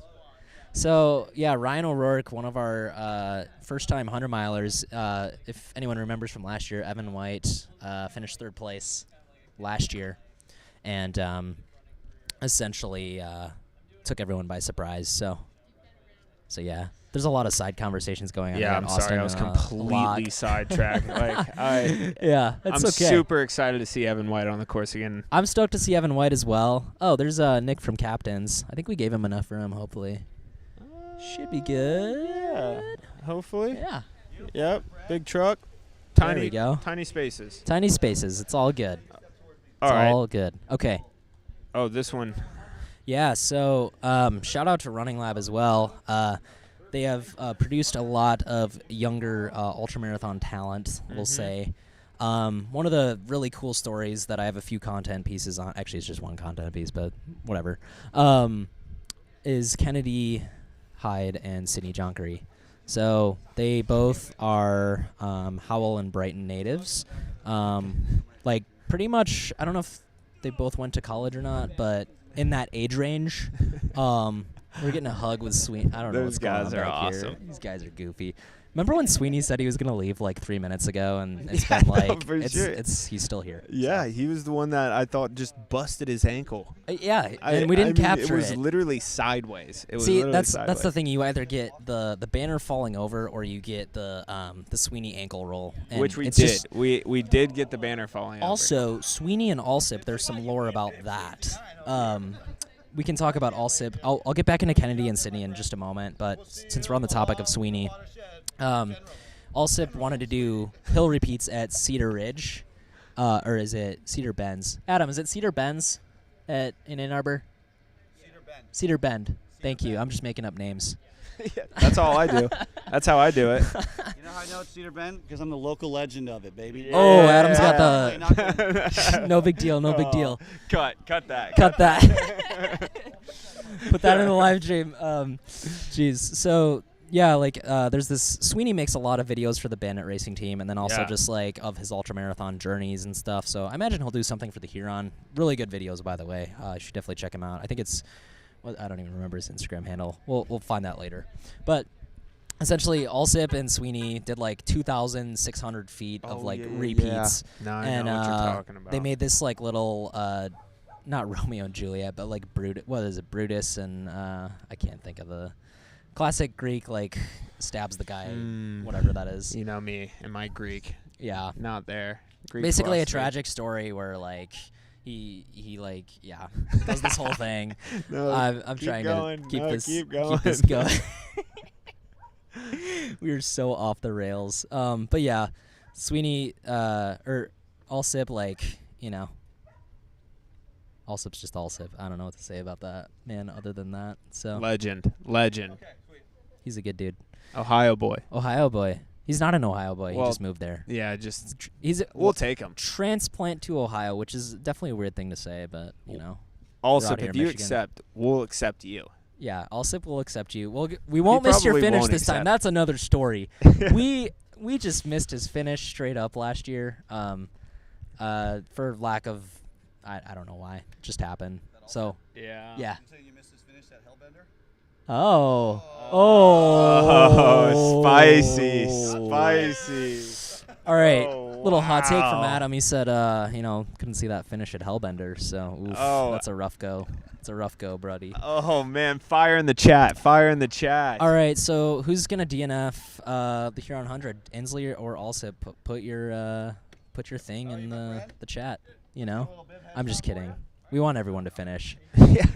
So, yeah, Ryan O'Rourke, one of our first-time 100-milers. If anyone remembers from last year, Evan White finished 3rd place last year and essentially took everyone by surprise. So yeah, there's a lot of side conversations going on. Yeah, here I'm in sorry, Austin I was completely sidetracked. Yeah, it's I'm okay. super excited to see Evan White on the course again. I'm stoked to see Evan White as well. Oh, there's Nick from Captains. I think we gave him enough room, hopefully. Should be good. Yeah, hopefully. Yeah. Yep, big truck. There we go. Tiny spaces. Tiny spaces. It's all good. All good. Okay. Oh, this one. Yeah, so shout out to Running Lab as well. They have produced a lot of younger ultramarathon talent, we'll say. One of the really cool stories that I have a few content pieces on, actually it's just one content piece, but whatever, is Kennedy Hyde and Sydney Jonkery. So they both are Howell and Brighton natives. Like pretty much, I don't know if they both went to college or not, but in that age range, we're getting a hug with Sweeney. I don't know what's going on Those guys are back awesome. here. These guys are goofy. Remember when Sweeney said he was gonna leave like 3 minutes ago, and it's been like he's still here. Yeah, he was the one that I thought just busted his ankle. And we didn't capture it. It was literally sideways. See, that's the thing. You either get the banner falling over, or you get the Sweeney ankle roll. And which we did. We did get the banner falling over. Also, Sweeney and Allsip, there's some lore about that. We can talk about Allsip. I'll get back into Kennedy and Sydney in just a moment, but since we're on the topic of Sweeney, Allsip wanted to do hill repeats at Cedar Ridge, or is it Cedar Bends? Adam, is it Cedar Bends in Ann Arbor? Cedar Bend. Thank you. I'm just making up names. Yeah, that's all I do. That's how I do it. You know how I know it's Cedar Bend? Because I'm the local legend of it, baby. Yeah. Oh, Adam's got the... No big deal, no big deal. Cut that. Cut that. Put that in the live stream. Jeez. So, yeah, like, there's this... Sweeney makes a lot of videos for the Bandit Racing team, and then also just, like, of his ultramarathon journeys and stuff. So I imagine he'll do something for the Huron. Really good videos, by the way. You should definitely check him out. I think it's... Well, I don't even remember his Instagram handle. We'll find that later. But essentially, Allsip and Sweeney did like 2,600 feet of repeats. Yeah. Now I and know what you're talking about. they made this like little, not Romeo and Juliet, but like Brutus and I can't think of the classic Greek like stabs the guy, whatever that is. You know me and my Greek. Yeah. Not there. Greek Basically a philosophy. tragic story where like he like does this whole thing. No, I'm trying going. to keep Keep this going. We were so off the rails. But yeah, Sweeney or Allsip, like, Allsip's just Allsip. I don't know what to say about that man other than that. So Legend. he's a good dude. Ohio boy. He's not an Ohio boy. Well, he just moved there. Yeah, We'll take him. Transplant to Ohio, which is definitely a weird thing to say, but Also, out here if in you Michigan. accept, we'll accept you. Yeah, Allsip will accept you. We won't miss your probably finish won't this time. accept. That's another story. We just missed his finish straight up last year. For lack of, I don't know why. It just happened. So Yeah. yeah. You saying you missed his finish at Hellbender? Oh. Spicy. All right. Oh, Little hot take from wow. Adam. He said, couldn't see that finish at Hellbender. So oof, that's a rough go. It's a rough go, buddy. Oh man, fire in the chat. All right, so who's gonna DNF the Huron 100? Inslee or Allsip? Put your thing in the chat. I'm just kidding. We want everyone to finish.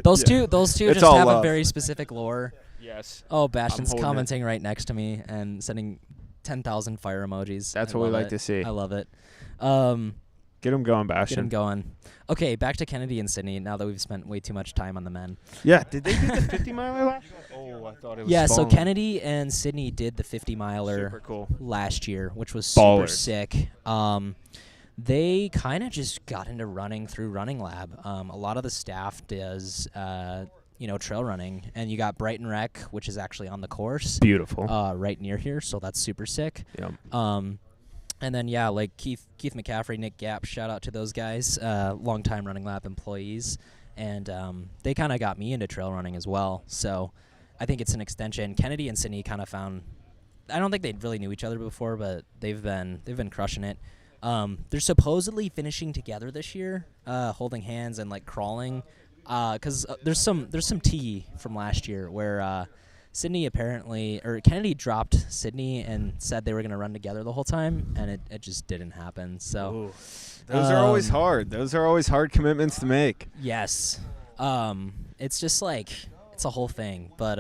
Those two It's just all have love. a very specific lore. Yes. Oh, Bastion's holding commenting right next to me and sending 10,000 fire emojis. That's I what we love like it. to see. I love it. Get him going, Get him Bastion. going. Okay, back to Kennedy and Sydney. Now that we've spent way too much time on the men. Yeah. Did they do the 50-miler last year? Oh, I thought it was. Yeah, so falling. Kennedy and Sydney did the 50-miler Super cool. last year, which was super Ballers. sick. They kind of just got into running through Running Lab. A lot of the staff does, trail running, and you got Brighton Rec, which is actually on the course, Beautiful. right near here, so that's super sick. Yep. And then like Keith McCaffrey, Nick Gapp, shout out to those guys, longtime Running Lab employees, and they kind of got me into trail running as well. So I think it's an extension. Kennedy and Sydney kind of found. I don't think they really knew each other before, but they've been crushing it. They're supposedly finishing together this year, holding hands and like crawling, because there's some tea from last year where Kennedy dropped Sydney and said they were gonna run together the whole time, and it just didn't happen. So ooh. Those are always hard. Those are always hard commitments to make. yes, it's just like it's a whole thing. But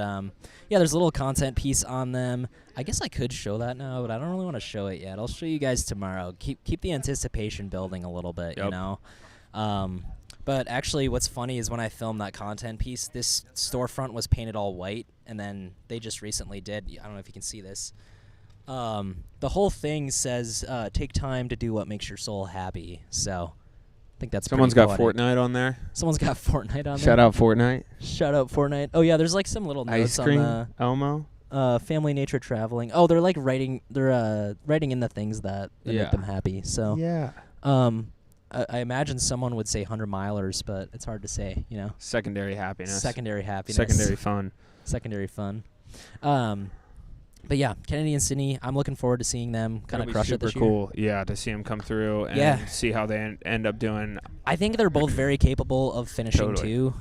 yeah, there's a little content piece on them. I guess I could show that now, but I don't really want to show it yet. I'll show you guys tomorrow. Keep the anticipation building a little bit, you know. But actually, what's funny is when I filmed that content piece, this storefront was painted all white, and then they just recently did. I don't know if you can see this. The whole thing says, "Take time to do what makes your soul happy." So I think that's someone's got poetic. Fortnite on there. Someone's got Fortnite on there. Shout out Fortnite. Shout out Fortnite. Oh yeah, there's like some little notes Ice cream. on Elmo. the family, nature, traveling. Oh, they're like writing. They're writing in the things that make them happy. So yeah. I imagine someone would say 100 milers, but it's hard to say. You know. Secondary happiness. Secondary happiness. Secondary fun. Secondary fun. But yeah, Kennedy and Sydney, I'm looking forward to seeing them kind of crush it this year. Super cool, yeah, to see them come through and see how they end up doing. I think they're both very capable of finishing too.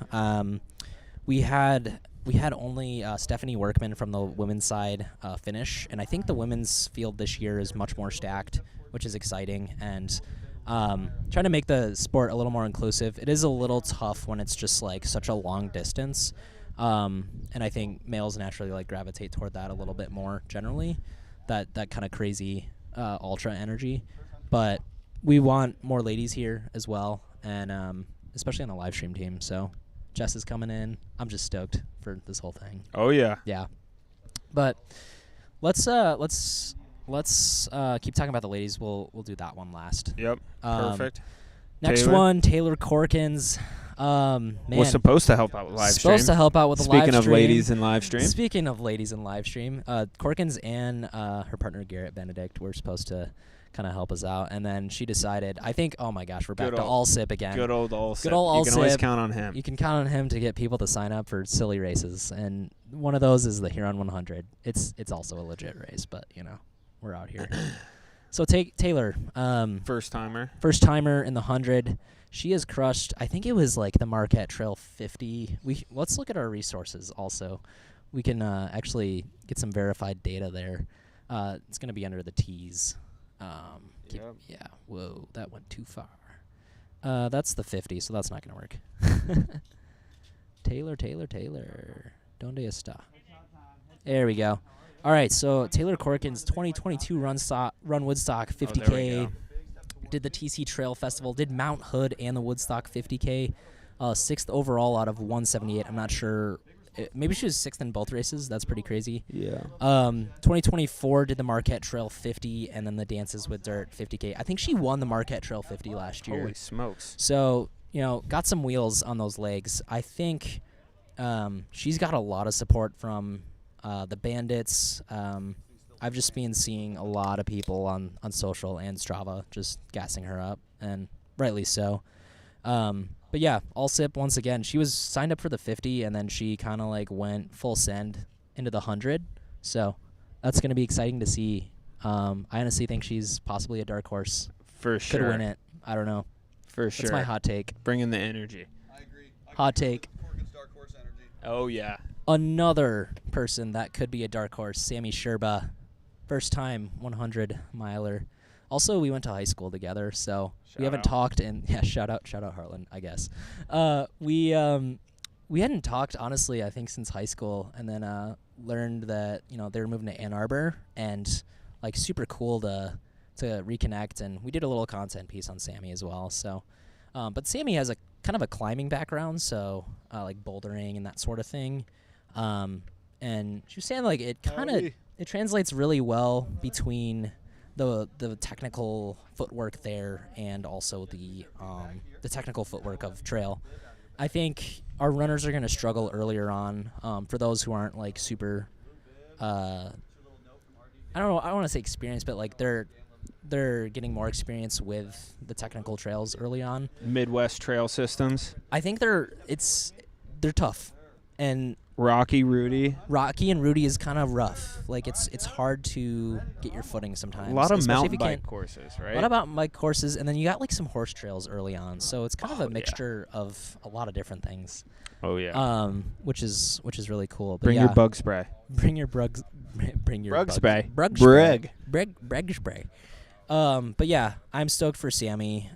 We had only Stephanie Workman from the women's side finish, and I think the women's field this year is much more stacked, which is exciting. And trying to make the sport a little more inclusive. It is a little tough when it's just like such a long distance. And I think males naturally like gravitate toward that a little bit more generally, that kind of crazy ultra energy. But we want more ladies here as well, and especially on the live stream team. So Jess is coming in. I'm just stoked for this whole thing. Oh yeah. Yeah. But let's keep talking about the ladies. We'll do that one last. Yep. Perfect. Next one, Taylor Corkins. Man, was supposed to help out with live stream. Supposed to help out with the live stream. Speaking of ladies in live stream. Speaking of ladies in live stream, Corkins and her partner Garrett Benedict were supposed to kind of help us out, and then she decided. I think, oh my gosh, we're back to all sip again. Good old all sip. Good old all You can sip. always count on him. You can count on him to get people to sign up for silly races, and one of those is the Huron 100. It's also a legit race, but you know, we're out here. So Taylor, first timer in the 100. She has crushed. I think it was like the Marquette Trail 50. Let's look at our resources also. We can actually get some verified data there. It's going to be under the T's. Yeah. Whoa, that went too far. That's the 50, so that's not going to work. Taylor. Donde está? There we go. All right, so Taylor Corkins, 2022 Run Woodstock 50K. Did the TC Trail Festival, did Mount Hood and the Woodstock 50K. 6th overall out of 178. I'm not sure. Maybe she was 6th in both races. That's pretty crazy. Yeah. 2024 did the Marquette Trail 50 and then the Dances with Dirt 50K. I think she won the Marquette Trail 50 last year. Holy smokes. So, you know, got some wheels on those legs. I think she's got a lot of support from the Bandits. I've just been seeing a lot of people on social and Strava just gassing her up, and rightly so. But yeah, all sip once again. She was signed up for the 50, and then she kind of like went full send into the 100. So that's going to be exciting to see. I honestly think she's possibly a dark horse. For sure. Could win it. I don't know. For sure. That's my hot take. Bring in the energy. I agree. Hot take. Dark horse energy. Oh, yeah. Another person that could be a dark horse, Sammy Sherba. First time 100 miler. Also, we went to high school together, so we haven't talked in shout out Heartland, I guess. We hadn't talked honestly, I think, since high school, and then learned that, you know, they were moving to Ann Arbor, and like super cool to reconnect, and we did a little content piece on Sammy as well. So but Sammy has a kind of a climbing background, so like bouldering and that sort of thing. And she was saying like it kind of it translates really well between the technical footwork there and also the technical footwork of trail. I think our runners are going to struggle earlier on. For those who aren't like super, I don't know. I don't want to say experienced, but like they're getting more experience with the technical trails early on. Midwest trail systems. I think they're tough, and Rocky and Rudy is kind of rough. Like it's hard to get your footing sometimes. A lot of especially mountain bike courses, right? A lot of mountain bike courses, and then you got like some horse trails early on. So it's kind of a mixture of a lot of different things. Oh yeah. Which is really cool. But Bring your bug spray. Bring your bug spray. Breg spray. But yeah, I'm stoked for Sammy.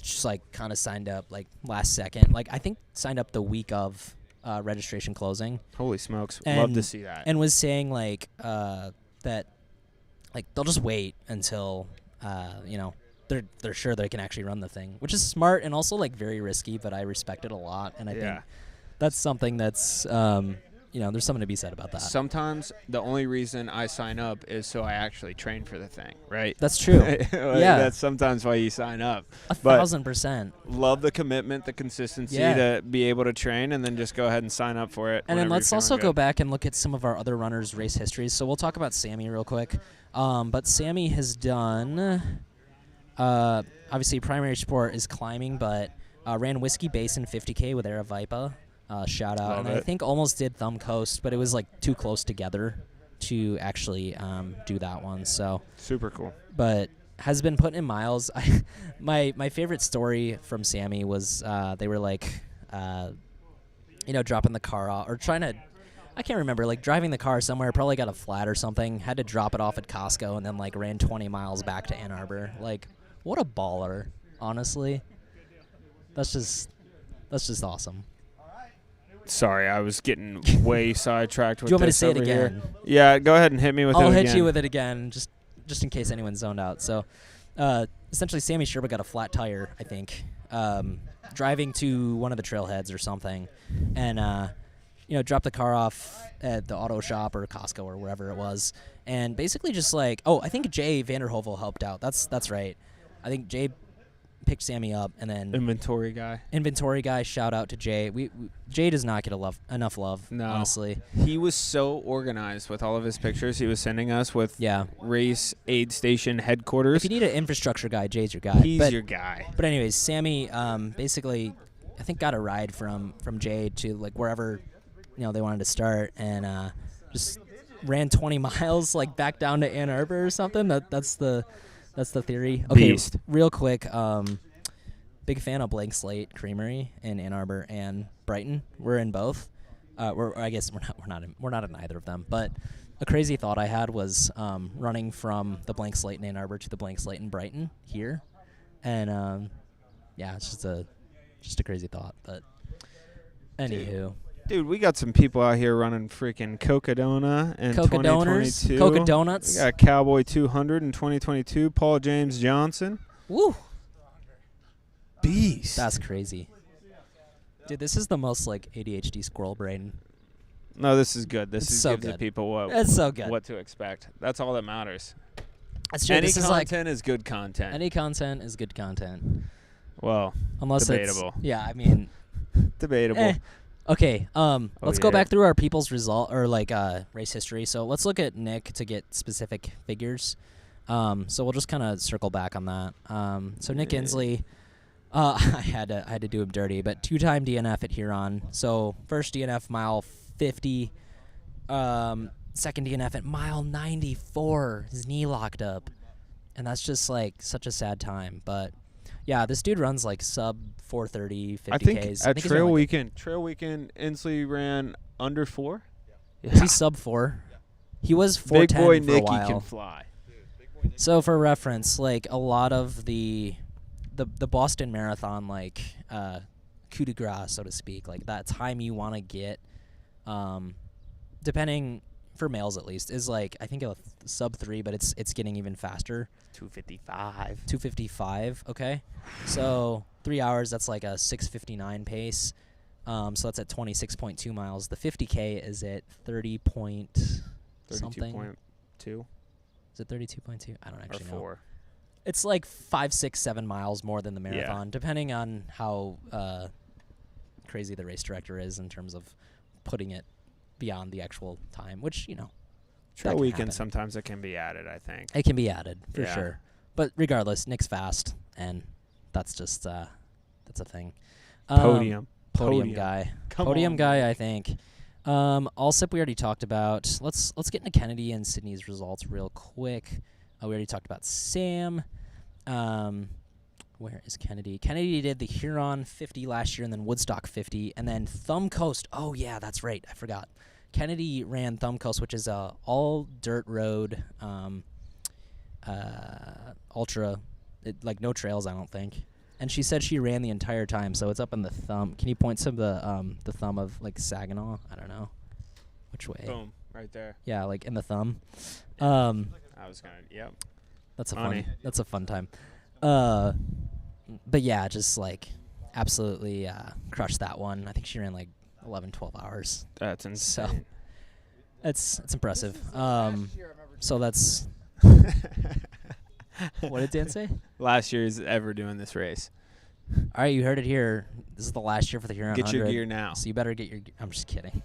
Just like kind of signed up like last second. Like I think signed up the week of registration closing. Holy smokes. Love to see that. And was saying like that like they'll just wait until they're sure they can actually run the thing, which is smart and also like very risky, but I respect it a lot, and I think that's something that's there's something to be said about that. Sometimes the only reason I sign up is so I actually train for the thing, right? That's true. That's sometimes why you sign up. 1,000%. Love the commitment, the consistency to be able to train, and then just go ahead and sign up for it. And then let's also go back and look at some of our other runners' race histories. So we'll talk about Sammy real quick. But Sammy has done, obviously primary sport is climbing, but ran Whiskey Basin 50K with Aravaipa. Shout out. Love and it. I think almost did Thumb Coast, but it was like too close together to actually do that one. So super cool. But has been put in miles. My favorite story from Sammy was they were like, dropping the car off or trying to, I can't remember, like driving the car somewhere, probably got a flat or something, had to drop it off at Costco and then like ran 20 miles back to Ann Arbor. Like, what a baller, honestly. That's just awesome. Sorry, I was getting way sidetracked with this. Do you want me to say it again? Here. Yeah, go ahead and hit me with it again. I'll hit you with it again, just in case anyone's zoned out. So, essentially, Sammy Sherba got a flat tire, I think, driving to one of the trailheads or something, and dropped the car off at the auto shop or Costco or wherever it was, and basically just like, I think Jay Vanderhovel helped out. That's right. I think Jay picked Sammy up, and then inventory guy. Shout out to Jay. Jay does not get enough love. No, honestly. He was so organized with all of his pictures he was sending us with race aid station headquarters. If you need an infrastructure guy, Jay's your guy. He's your guy. But anyways, Sammy basically, I think, got a ride from Jay to like wherever they wanted to start, and just ran 20 miles like back down to Ann Arbor or something. That's the theory. Okay, Beast. Real quick, big fan of Blank Slate Creamery in Ann Arbor and Brighton. We're in both. I guess we're not in either of them. But a crazy thought I had was running from the Blank Slate in Ann Arbor to the Blank Slate in Brighton here, and it's just a crazy thought. But anywho. Dude, we got some people out here running freaking Cocodona in 2022. Coca Donuts. We got Cowboy 200 in 2022. Paul James Johnson. Woo. Beast. That's crazy. Dude, this is the most like ADHD squirrel brain. No, this is good. This so gives the people what to expect. That's all that matters. That's true. Any content is good content. Any content is good content. Well, unless debatable. Debatable. Okay, let's go back through our people's result or like race history. So let's look at Nick to get specific figures. So we'll just kind of circle back on that. So Nick Inslee, I had to do him dirty, but 2-time DNF at Huron. So first DNF mile 50, second DNF at mile 94. His knee locked up, and that's just like such a sad time. But yeah, this dude runs like sub 4:30, 50 I think Ks. At Trail Weekend, Inslee ran under 4. Yeah. He's sub 4. He was 4:10 Big boy for Nicky a while. can fly. So for reference, like a lot of the Boston Marathon, like coup de grace, so to speak, like that time you want to get, depending for males at least, is like I think a sub 3, but it's getting even faster. 2:55. Okay, so 3 hours. That's like a 6:59 pace. So that's at 26.2 miles. The 50K is at 30 point something. 32.2. Is it 32.2? I don't actually know. 4. It's like 5, 6, 7 miles more than the marathon, depending on how crazy the race director is in terms of putting it beyond the actual time, which, Trail Weekend, sometimes it can be added, I think. It can be added, for sure. But regardless, Nick's fast, and that's just, that's a thing. Podium guy. Podium guy, I think. Allsip we already talked about. Let's get into Kennedy and Sydney's results real quick. We already talked about Sam. Where is Kennedy? Kennedy did the Huron 50 last year and then Woodstock 50 and then Thumb Coast. Oh, yeah, that's right. I forgot. Kennedy ran Thumb Coast, which is a all dirt road, ultra, like no trails, I don't think. And she said she ran the entire time, so it's up in the thumb. Can you point to the thumb of like Saginaw? I don't know which way. Boom, right there. Yeah, like in the thumb. I was gonna. Yep. That's Funny. That's a fun time. But yeah, just like absolutely crushed that one. I think she ran like 11, 12 hours. That's insane. So it's impressive. So that's. What did Dan say? Last year is ever doing this race. All right, you heard it here. This is the last year for the Huron 100. Get your gear now. So you better get your gear. I'm just kidding.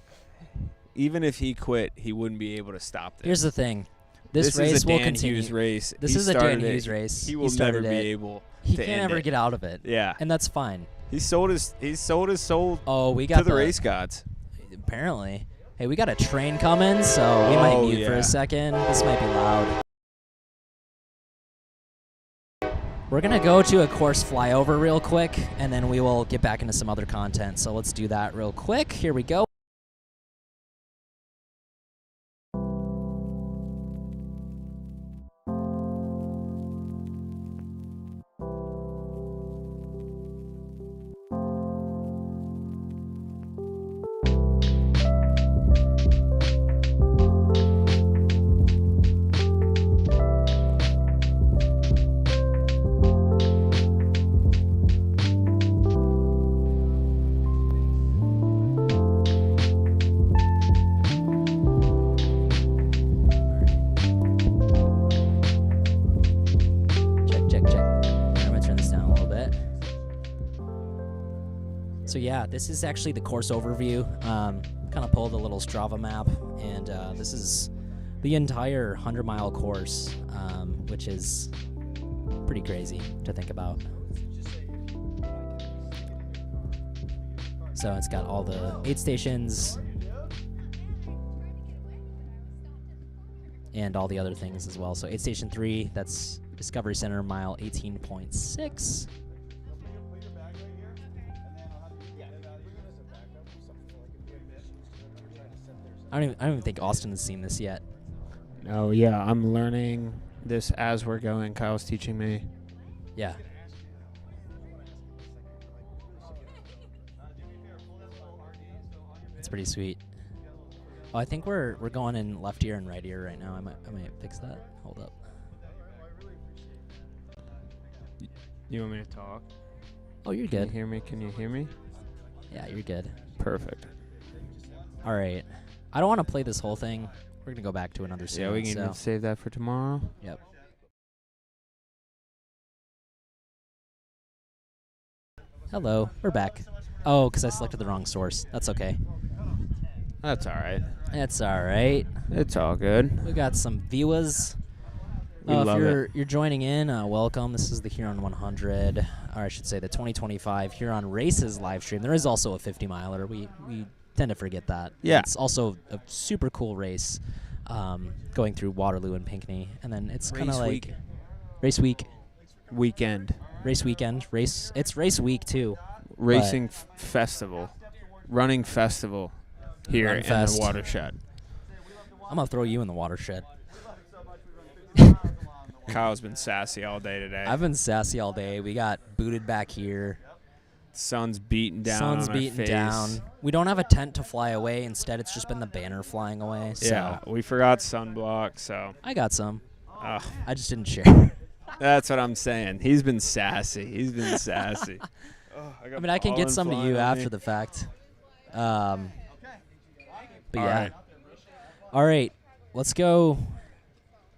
Even if he quit, he wouldn't be able to stop this. Here's the thing. This race is a will Dan continue. Hughes race. This is a Dan Hughes race. He will never be able He to can't end ever it. get out of it. Yeah. And that's fine. He sold his soul Oh, we got to the race gods. Apparently. Hey, we got a train coming, so we might mute for yeah. a second. This might be loud. We're going to go to a course flyover real quick, and then we will get back into some other content. So let's do that real quick. Here we go. So yeah, this is actually the course overview. Kind of pulled a little Strava map, and this is the entire 100-mile course, which is pretty crazy to think about. So it's got all the aid stations and all the other things as well. So aid station 3, that's Discovery Center, mile 18.6. I don't even think Austin has seen this yet. Oh, yeah. I'm learning this as we're going. Kyle's teaching me. Yeah. It's pretty sweet. Oh, I think we're going in left ear and right ear right now. I might fix that. Hold up. You want me to talk? Oh, you're Can good. you hear me? Can you hear me? Yeah, you're good. Perfect. All right. I don't want to play this whole thing. We're going to go back to another scene. Yeah, we can save that for tomorrow. Yep. Hello. We're back. Oh, because I selected the wrong source. That's okay. That's all right. It's all right. It's all good. We got some viewers. We love if you're joining in, welcome. This is the Huron 100, or I should say the 2025 Huron Races live stream. There is also a 50-miler. We tend to forget that. Yeah. It's also a super cool race going through Waterloo and Pinckney. And then it's kind of like race week. Weekend. Race weekend. It's race week, too. Racing festival. Running festival here in the watershed. I'm going to throw you in the watershed. Kyle's been sassy all day today. I've been sassy all day. We got booted back here. Sun's beating down on our face. Down. We don't have a tent to fly away. Instead, it's just been the banner flying away. So Yeah, we forgot sunblock, so. I got some. Ugh. I just didn't share. That's what I'm saying. He's been sassy. I mean, I can get some to you after the fact. But yeah. Right. All right. Let's go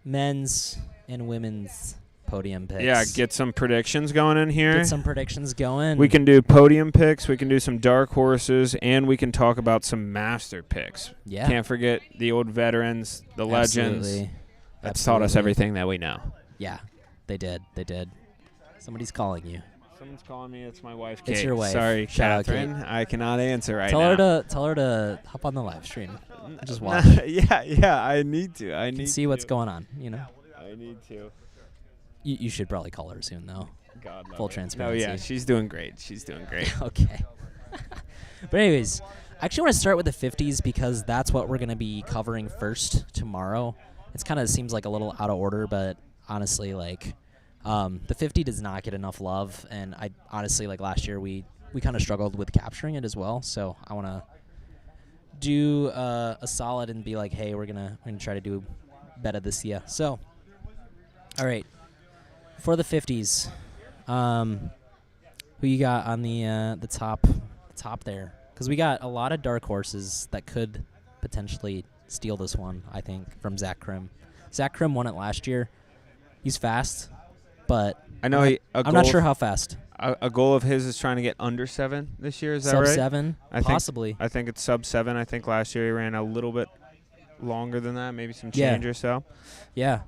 men's and women's podium picks. Yeah, get some predictions going in here. Get some predictions going. We can do podium picks. We can do some dark horses, and we can talk about some master picks. Yeah. Can't forget the old veterans, the legends. Absolutely. That's taught us everything that we know. Yeah, they did. Somebody's calling you. Someone's calling me. It's my wife, It's Kate. your wife. Sorry, Shout out, Catherine. Kate. I cannot answer right Tell now. her to hop on the live stream. Just watch. Yeah. I need to. I need to see what's going on. I need to. You should probably call her soon, though. God, full transparency. Oh yeah, she's doing great. Okay. But anyways, I actually want to start with the 50s because that's what we're going to be covering first tomorrow. It's kind of seems like a little out of order, but honestly, like the 50 does not get enough love, and I honestly, like last year, we kind of struggled with capturing it as well. So I want to do a solid and be like, hey, we're gonna try to do better this year. So, all right, for the 50s. Who you got on the top there? Because we got a lot of dark horses that could potentially steal this one, I think, from Zach Krim. Zach Krim won it last year. He's fast, but I know I'm not sure how fast. A goal of his is trying to get under 7 this year. Is that right? Sub 7, possibly. I think it's sub 7. I think last year he ran a little bit longer than that, maybe some change or so. Yeah.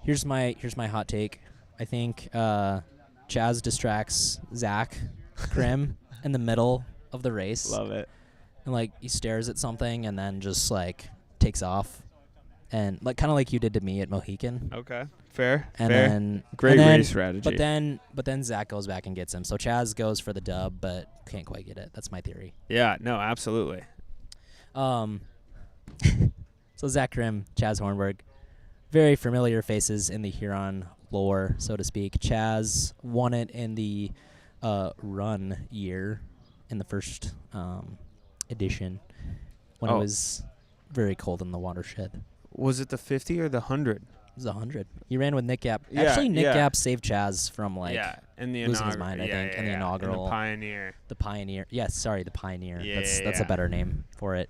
Here's my hot take. I think Chaz distracts Zach Krim in the middle of the race. Love it. And like he stares at something and then just like takes off, and like kind of like you did to me at Mohican. Okay, fair. And fair. then great race strategy. But then Zach goes back and gets him. So Chaz goes for the dub, but can't quite get it. That's my theory. Yeah. No. Absolutely. So Zach Krim, Chaz Hornberg, very familiar faces in the Huron lore, so to speak. Chaz won it in the run year in the first edition when it was very cold in the watershed. Was it the 50 or the 100? It was 100. He ran with Nick Gap. Yeah, Actually, Nick Gap saved Chaz from and the losing his mind, I think, in the inaugural. And the Pioneer. The Pioneer. Yes, sorry, the Pioneer. Yeah, that's a better name for it.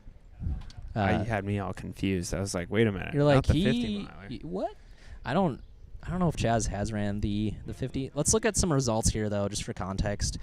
You had me all confused. I was like, wait a minute. You're like, not the 50 miler. What? I don't know if Chaz has ran the 50. Let's look at some results here, though, just for context.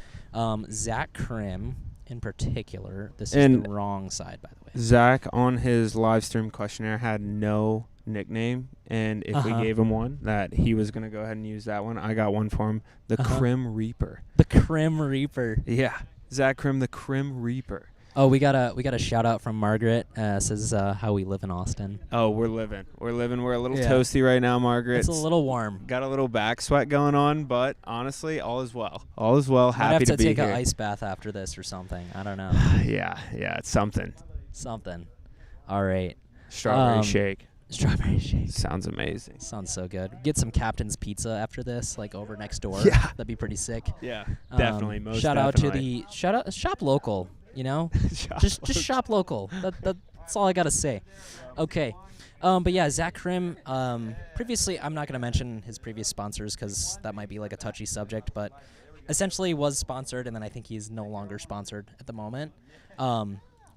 Zach Krim, in particular, this is the wrong side, by the way. Zach, on his live stream questionnaire, had no nickname, and if we gave him one, that he was going to go ahead and use that one. I got one for him, the Krim Reaper. The Krim Reaper. Yeah, Zach Krim, the Krim Reaper. Oh, we got a shout out from Margaret. Says how we live in Austin. Oh, we're living. We're a little toasty right now, Margaret. It's a little warm. Got a little back sweat going on, but honestly, all is well. All is well. Happy to be here. Might have to take an ice bath after this or something. I don't know. Yeah, it's something. All right. Strawberry shake. Strawberry shake. Sounds amazing. Sounds so good. Get some Captain's Pizza after this, like over next door. Yeah. That'd be pretty sick. Yeah, definitely. Most shout definitely. out shop local. Just shop local. That's all I gotta say. Okay, but yeah, Zach Krim. Previously, I'm not gonna mention his previous sponsors because that might be like a touchy subject, but essentially was sponsored, and then I think he's no longer sponsored at the moment.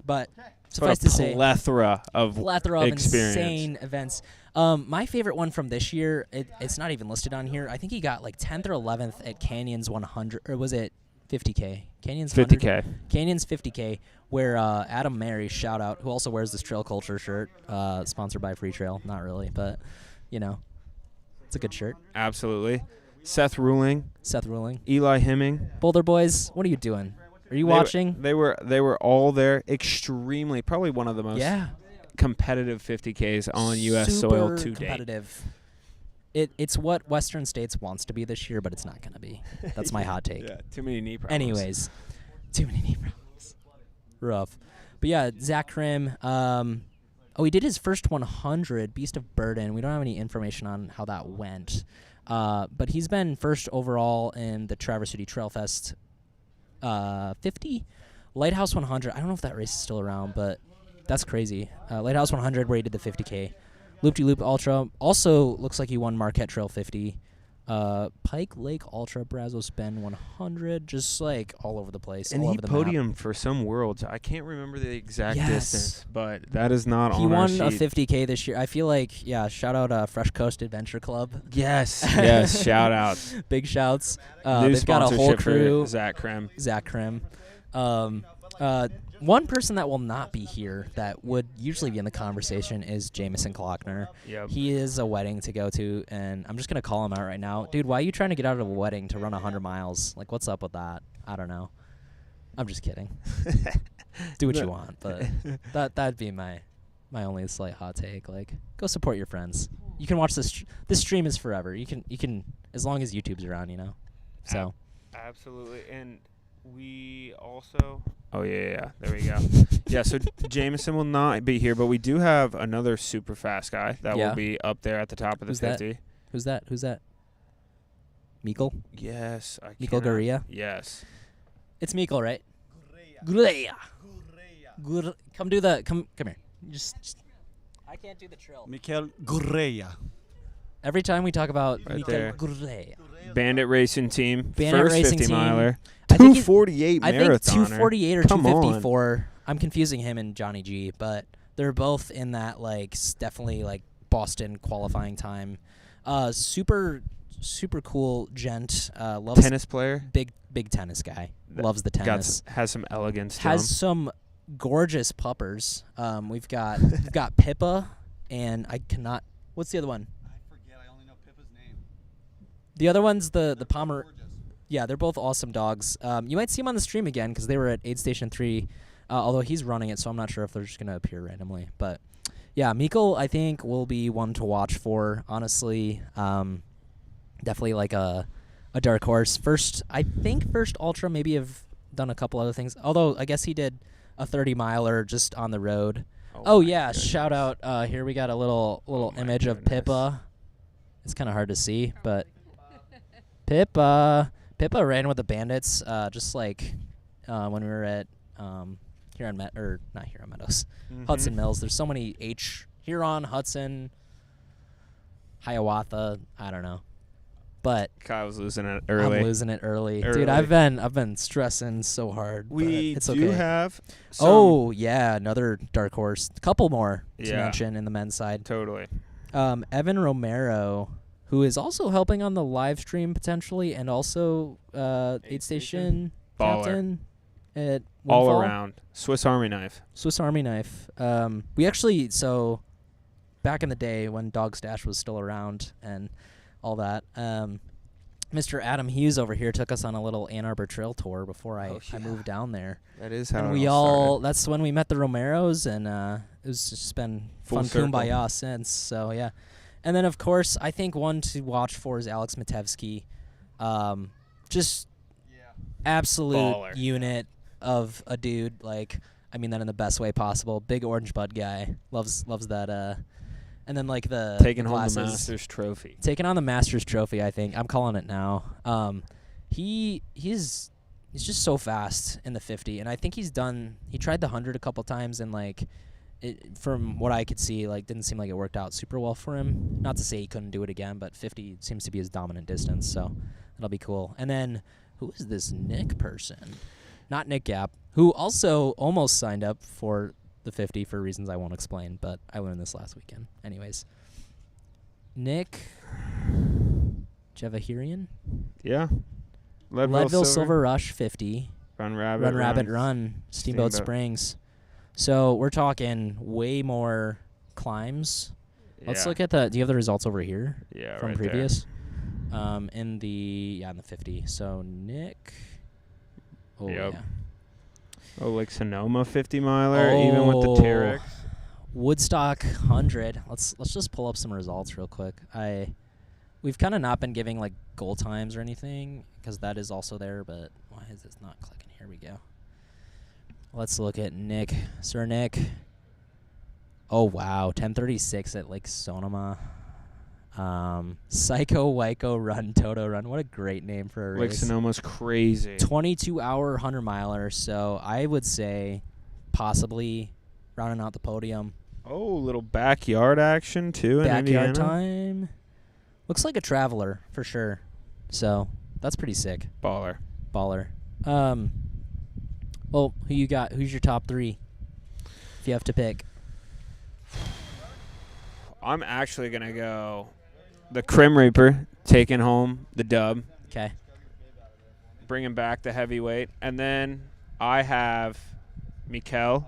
But suffice to say, plethora of insane events. My favorite one from this year, it's not even listed on here. I think he got like 10th or 11th at Canyons 100, or was it 50K? Canyons 50K. Canyons 50K, where Adam Mary, shout out, who also wears this Trail Culture shirt, sponsored by Free Trail. Not really, but it's a good shirt. Absolutely. Seth Ruling. Eli Hemming. Boulder Boys, what are you doing? Are you watching? They were all there. Extremely, probably one of the most competitive 50Ks on U.S. soil to date. Competitive. It's what Western States wants to be this year, but it's not going to be. That's my hot take. Yeah, too many knee problems. Anyways, too many knee problems. Rough. But yeah, Zach Krim. He did his first 100, Beast of Burden. We don't have any information on how that went. But he's been first overall in the Traverse City Trail Fest 50. Lighthouse 100. I don't know if that race is still around, but that's crazy. Lighthouse 100, where he did the 50K. Loop-de-Loop Ultra. Also looks like he won Marquette Trail 50. Pike Lake Ultra, Brazos Bend 100. Just like all over the place. And he podiumed for some worlds. I can't remember the exact distance, but that is not on our sheet. He won a 50K this year. I feel like, shout out Fresh Coast Adventure Club. Yes, shout out. Big shouts. New they've got a whole crew. Zach Krim. One person that will not be here that would usually be in the conversation is Jamison Klockner. Yep. He is a wedding to go to, and I'm just going to call him out right now. Dude, why are you trying to get out of a wedding to run 100 miles? Like, what's up with that? I don't know. I'm just kidding. Do what you want, but that'd be my only slight hot take. Like, go support your friends. You can watch this. This stream is forever. You can as long as YouTube's around, you know. So. Absolutely, and we also. Oh yeah. There we go. Yeah. So Jameson will not be here, but we do have another super fast guy that will be up there at the top of the 50. Who's that? Mikkel? Yes. Mikkel Gurria? Yes. It's Mikkel, right? Gurria. Come here. Just I can't do the trill. Mikkel Gurria. Every time we talk about there. Mikkel Gurria. Bandit Racing Team. Bandit First Racing 50 team. miler. I think 248 marathoner. I think 248 or Come 254. on. I'm confusing him and Johnny G, but they're both in that definitely Boston qualifying time. Super cool gent. Loves tennis player. Big tennis guy. Loves the tennis. Has some elegance to Has him. some gorgeous puppers. We've got Pippa, and I cannot. What's the other one? I forget. I only know Pippa's name. The other one's the Pomer. Yeah, they're both awesome dogs. You might see them on the stream again because they were at Aid Station 3, although he's running it, so I'm not sure if they're just going to appear randomly. But, yeah, Mikkel, I think, will be one to watch for, honestly. Definitely like a dark horse. First Ultra, maybe have done a couple other things, although I guess he did a 30-miler just on the road. Oh yeah, goodness. Shout out. Here we got a little image of Pippa. It's kind of hard to see, but Pippa ran with the Bandits just like when we were at not Huron Meadows, Hudson Mills. There's so many Huron, Hudson, Hiawatha, I don't know. But Kyle's losing it early. I'm losing it early. Dude, I've been stressing so hard. We it's do okay. have another dark horse. A couple more to mention in the men's side. Totally. Evan Romero, who is also helping on the live stream potentially, and also Aid Station captain at all Windfall. around Swiss Army knife. We actually back in the day when Dog Stash was still around and all that. Mr. Adam Hughes over here took us on a little Ann Arbor Trail tour before I moved down there. That is how and it all started. That's when we met the Romeros, and it was just been fun kumbaya since. So yeah, and then of course I think one to watch for is Alex Matevsky, just absolute baller. Unit of a dude. Like I mean that in the best way possible. Big orange bud guy. Loves that. And then the taking home the Masters trophy. Taking on the Masters trophy, I think. I'm calling it now. He's just so fast in the 50, and I think he tried the 100 a couple times, and from what I could see, didn't seem like it worked out super well for him. Not to say he couldn't do it again, but 50 seems to be his dominant distance, so that'll be cool. And then who is this Nick person? Not Nick Gap, who also almost signed up for the 50 for reasons I won't explain, but I learned this last weekend. Anyways, Nick Javahirian? Yeah. Leadville Silver Rush 50. Run Rabbit Run. Steamboat Springs. So we're talking way more climbs. Let's look at do you have the results over here? Yeah, from right previous? In the 50. So Nick. Oh yeah. Oh, Sonoma 50 miler, even with the T-Rex. Woodstock 100. Let's just pull up some results real quick. We've kind of not been giving goal times or anything because that is also there, but why is this not clicking? Here we go. Let's look at Nick. Sir Nick. Oh wow, 10:36 at Lake Sonoma. Psycho Waiko Run Toto Run. What a great name for a race. Lake Sonoma's crazy. 22-hour 100-miler. So I would say possibly rounding out the podium. Oh, little backyard action too in Indiana. Backyard time. Looks like a traveler for sure. So that's pretty sick. Baller. Well, who you got? Who's your top 3? If you have to pick. I'm actually gonna go the Crim Reaper, taking home the dub. Okay. Bringing back the heavyweight. And then I have Mikkel.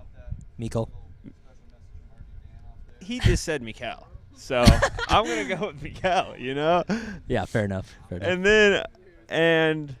Mikkel. He just said Mikkel. So I'm going to go with Mikkel, you know? Yeah, fair enough. And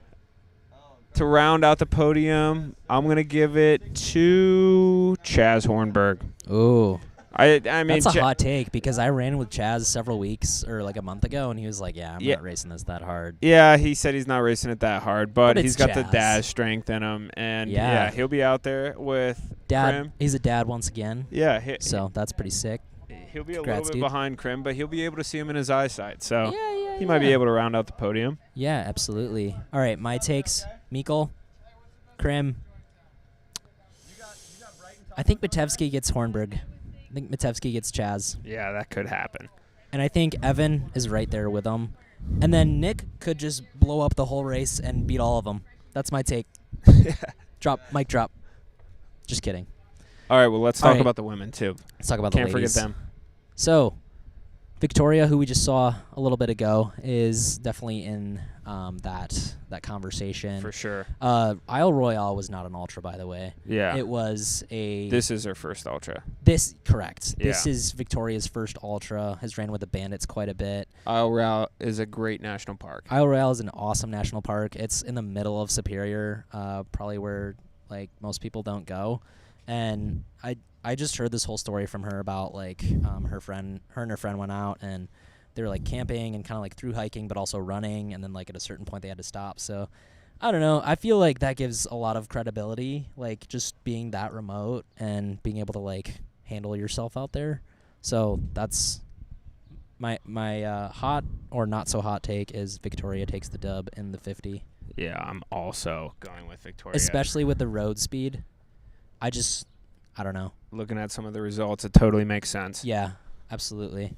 to round out the podium, I'm going to give it to Chaz Hornberg. Ooh. I mean, that's a hot take because I ran with Chaz several weeks or like a month ago, and he was like, "Yeah, I'm not racing this that hard." Yeah, he said he's not racing it that hard, but he's got Chaz. the dad strength in him, and he'll be out there with dad. Krim. He's a dad once again. Yeah, so that's pretty sick. He'll be a little bit behind Krim, but he'll be able to see him in his eyesight, so he might be yeah. able to round out the podium. Yeah, absolutely. All right, my takes: Mikkel, Krim. I think Matevsky gets Hornberg. I think Matevsky gets Chaz. Yeah, that could happen. And I think Evan is right there with him. And then Nick could just blow up the whole race and beat all of them. That's my take. Mic drop. Just kidding. All right, well, let's talk about the women, too. Let's talk about the ladies. Can't forget them. So, Victoria, who we just saw a little bit ago, is definitely in that conversation. For sure. Isle Royale was not an ultra, by the way. Yeah. It was a... This is her first ultra. Correct. Yeah. This is Victoria's first ultra. Has ran with the Bandits quite a bit. Isle Royale is a great national park. Isle Royale is an awesome national park. It's in the middle of Superior, probably where like most people don't go. And I just heard this whole story from her about like her and her friend went out and they were like camping and kind of like through hiking, but also running. And then like at a certain point they had to stop. So I don't know. I feel like that gives a lot of credibility, like just being that remote and being able to like handle yourself out there. So that's my hot or not so hot take is Victoria takes the dub in the 50. Yeah, I'm also going with Victoria. Especially with the road speed. I don't know. Looking at some of the results, it totally makes sense. Yeah, absolutely.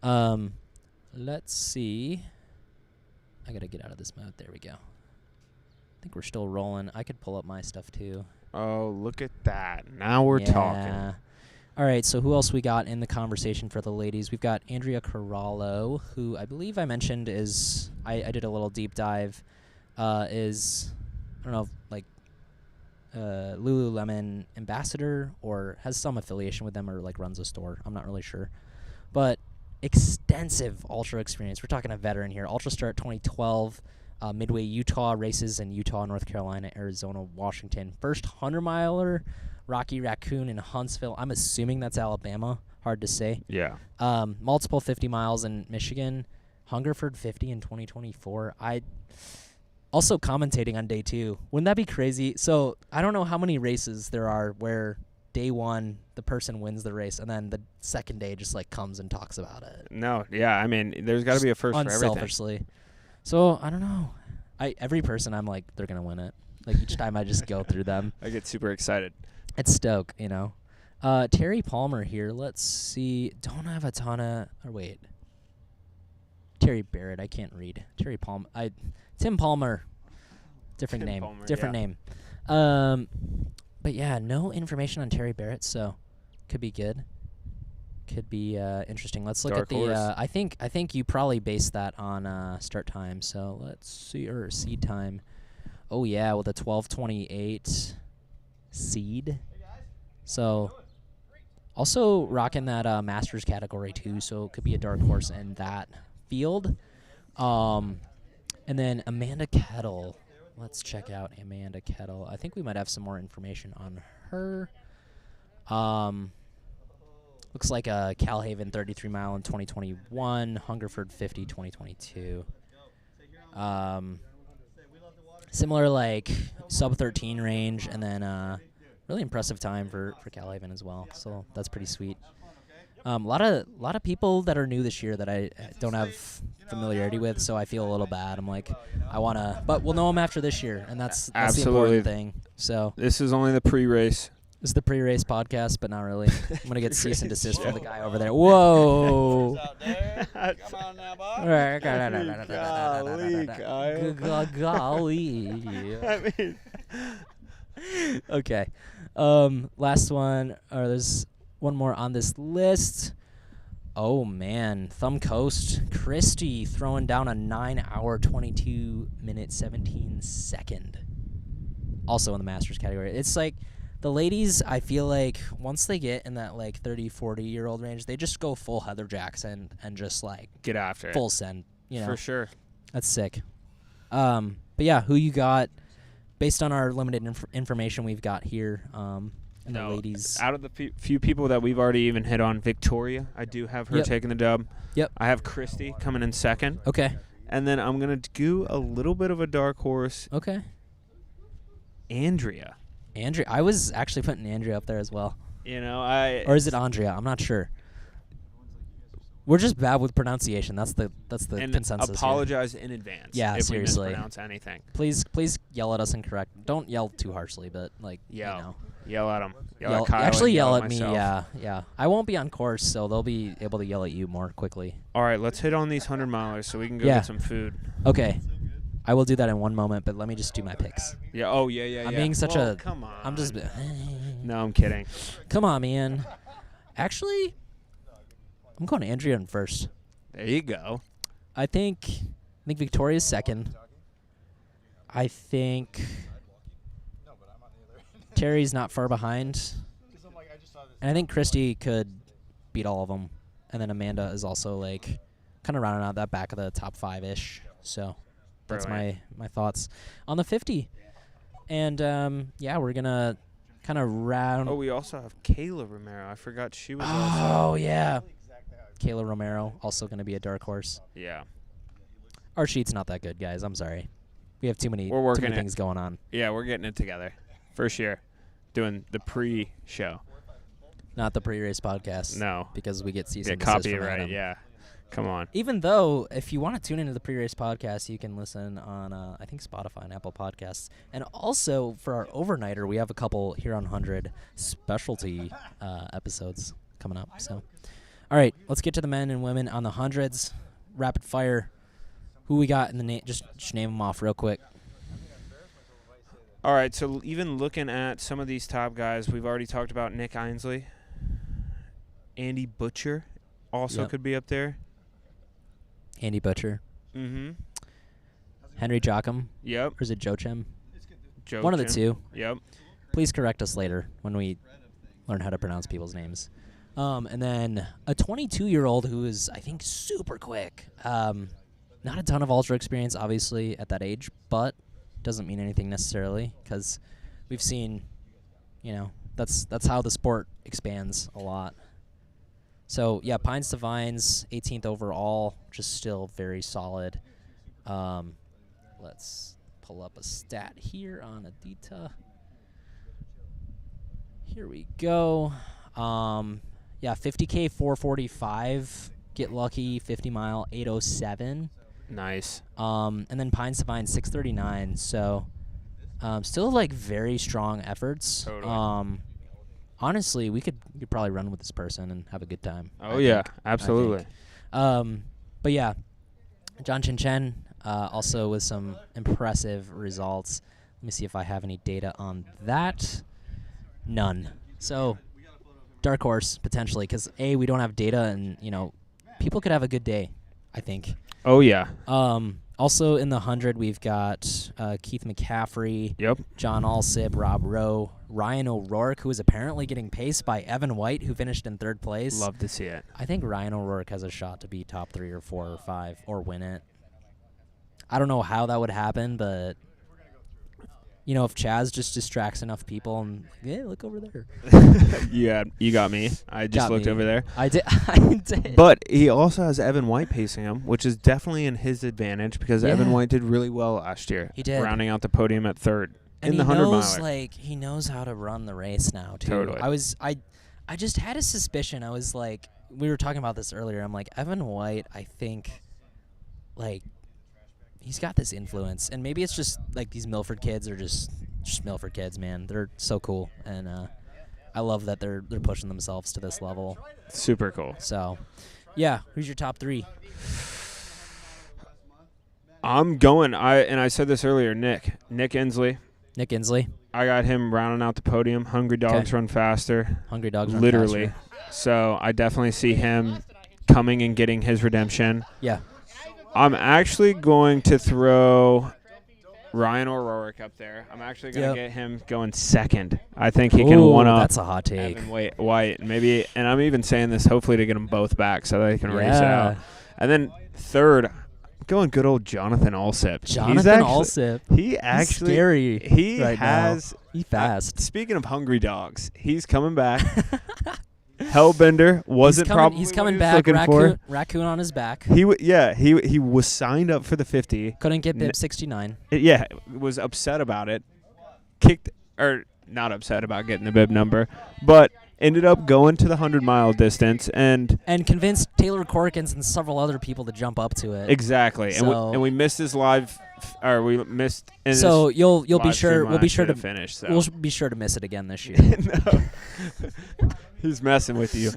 Let's see. I got to get out of this mode. There we go. I think we're still rolling. I could pull up my stuff too. Oh, look at that. Now we're talking. All right, so who else we got in the conversation for the ladies? We've got Andrea Corallo, who I believe I mentioned is, I did a little deep dive, is, I don't know, like Lululemon ambassador or has some affiliation with them or like runs a store. I'm not really sure. But extensive ultra experience. We're talking a veteran here. Ultra Start 2012, Midway Utah races in Utah, North Carolina, Arizona, Washington. First 100-miler, Rocky Raccoon in Huntsville. I'm assuming that's Alabama. Hard to say. Yeah. Multiple 50 miles in Michigan. Hungerford 50 in 2024. Also commentating on day 2. Wouldn't that be crazy? So I don't know how many races there are where day 1 the person wins the race and then the second day just like comes and talks about it. No, yeah, I mean there's got to be a first for everything. Unselfishly. So I don't know. Every person I'm like they're gonna win it. Like each time I just go through them. I get super excited. It's stoke, you know. Terry Palmer here. Let's see. Don't have a ton of. Or wait. Terry Barrett. I can't read. Terry Palmer. Tim Palmer. Different Tim name. Palmer, Different yeah. name. But yeah, no information on Terry Barrett, so could be good. Could be interesting. Let's look Dark at the. horse. I think you probably based that on start time. So let's see or seed time. Oh yeah, with a 12:28 seed. So also rocking that Masters category too. So it could be a dark horse in that field. And then Amanda Kettle. Let's check out Amanda Kettle. I think we might have some more information on her. Looks like a Calhaven 33 mile in 2021, Hungerford 50 2022. Similar like sub 13 range, and then really impressive time for Calhaven as well. So that's pretty sweet. A lot of people that are new this year that I don't have familiarity with, so I feel a little bad. I'm like, but we'll know them after this year, and that's the important thing. So this is only the pre-race. This is the pre-race podcast, but not really. I'm gonna get cease and desist from the guy over there. Whoa! Come on now, Bob. Golly. I mean, okay. Last one. There's one more on this list. Oh man, Thumb Coast Christie throwing down a 9-hour 22-minute 17-second. Also in the Masters category. It's like The ladies, I feel like once they get in that like 30, 40-year-old range, they just go full Heather Jackson and just like get after full it. send. You know, For sure. That's sick. But yeah, who you got? Based on our limited information we've got here, and the ladies. Out of the few people that we've already even hit on, Victoria, I do have her taking the dub. Yep. I have Christy coming in second. Okay. And then I'm going to do a little bit of a dark horse. Okay. Andrea. I was actually putting Andrea up there as well. You know, or is it Andrea? I'm not sure. We're just bad with pronunciation. That's the consensus. Apologize in advance. Yeah, if seriously. we mispronounce anything. Please yell at us and correct. Don't yell too harshly, but like yell. You know. Yell at them. Yell at Kyle. Actually, yell at myself. me. Yeah. I won't be on course, so they'll be able to yell at you more quickly. All right, let's hit on these 100-milers so we can go get some food. Okay. I will do that in one moment, but let me just do my picks. Yeah. Oh, yeah. I'm being such a. Come on. I'm just. No, I'm kidding. Come on, man. Actually, I'm going Andrea in first. There you go. I think Victoria's second. I think Terry's not far behind. And I think Christy could beat all of them. And then Amanda is also like kind of rounding out that back of the top 5-ish. So that's my thoughts on the 50. And we're going to kind of round. Oh, we also have Kayla Romero. I forgot she was also. Oh, yeah. Kayla Romero, also going to be a dark horse. Yeah. Our sheet's not that good, guys. I'm sorry. We have too many things going on. Yeah, we're getting it together. First year. Doing the pre-show. Not the pre-race podcast. No. Because we get cease and desist desist from copyright, Adam. yeah. Come on. Even though, if you want to tune into the pre-race podcast, you can listen on, I think, Spotify and Apple Podcasts. And also, for our overnighter, we have a couple Huron 100 specialty episodes coming up. So, all right, let's get to the men and women on the hundreds. Rapid fire. Who we got in the name? Just name them off real quick. All right, so even looking at some of these top guys, we've already talked about Nick Ainsley. Andy Butcher also could be up there. Andy Butcher. Mm-hmm. Henry Jocham. Yep. Or is it Jocham? Jocham. One of the two. Yep. Please correct us later when we learn how to pronounce people's names. And then a 22-year-old who is, I think, super quick. Not a ton of ultra experience, obviously, at that age, but doesn't mean anything necessarily because we've seen, that's how the sport expands a lot. So, yeah, Pines to Vines, 18th overall, just still very solid. Let's pull up a stat here on Adita. Here we go. 50K 445, get lucky, 50 mile 807. Nice. And then Pines to Vines 639. So, still like very strong efforts. Totally. Honestly, we could probably run with this person and have a good time. Oh yeah, absolutely. But yeah, John Chin Chen also with some impressive results. Let me see if I have any data on that. None. So, dark horse potentially because we don't have data and people could have a good day. I think. Oh yeah. Also in the 100, we've got Keith McCaffrey. Yep. John Alsip, Rob Rowe, Ryan O'Rourke, who is apparently getting paced by Evan White, who finished in third place. Love to see it. I think Ryan O'Rourke has a shot to be top 3 or 4 or 5 or win it. I don't know how that would happen, but if Chaz just distracts enough people and look over there. Yeah, you got me. I just looked over there. I did. But he also has Evan White pacing him, which is definitely in his advantage because Evan White did really well last year. He did. Rounding out the podium at third and in the 100 miler. He knows how to run the race now too. Totally. I just had a suspicion. I was like, we were talking about this earlier. I'm like, Evan White, I think he's got this influence, and maybe it's just like these Milford kids are just Milford kids, man. They're so cool, and I love that they're pushing themselves to this level. Super cool. So, yeah, who's your top 3? I'm going. I said this earlier. Nick Inslee. Nick Inslee. I got him rounding out the podium. Hungry Dogs Run Faster. Hungry Dogs Run literally. Faster. So I definitely see him coming and getting his redemption. Yeah. I'm actually going to throw Ryan O'Rourke up there. I'm actually going to get him going second. I think he can one-up. That's a hot take. Evan White. Maybe, and I'm even saying this hopefully to get them both back so they can race it out. And then third, I'm going good old Jonathan Alsip. Alsip. He actually. He's scary. He right has. Now. He's fast. Speaking of hungry dogs, he's coming back. Hellbender he's coming back. Raccoon on his back. He was signed up for the 50. Couldn't get bib 69. Was upset about it. Not upset about getting the bib number, but ended up going to the 100-mile distance and convinced Taylor Corkins and several other people to jump up to it. Exactly. So, and we missed his live, or we missed. So you'll be sure we'll be sure to finish. So. We'll be sure to miss it again this year. No. He's messing with you.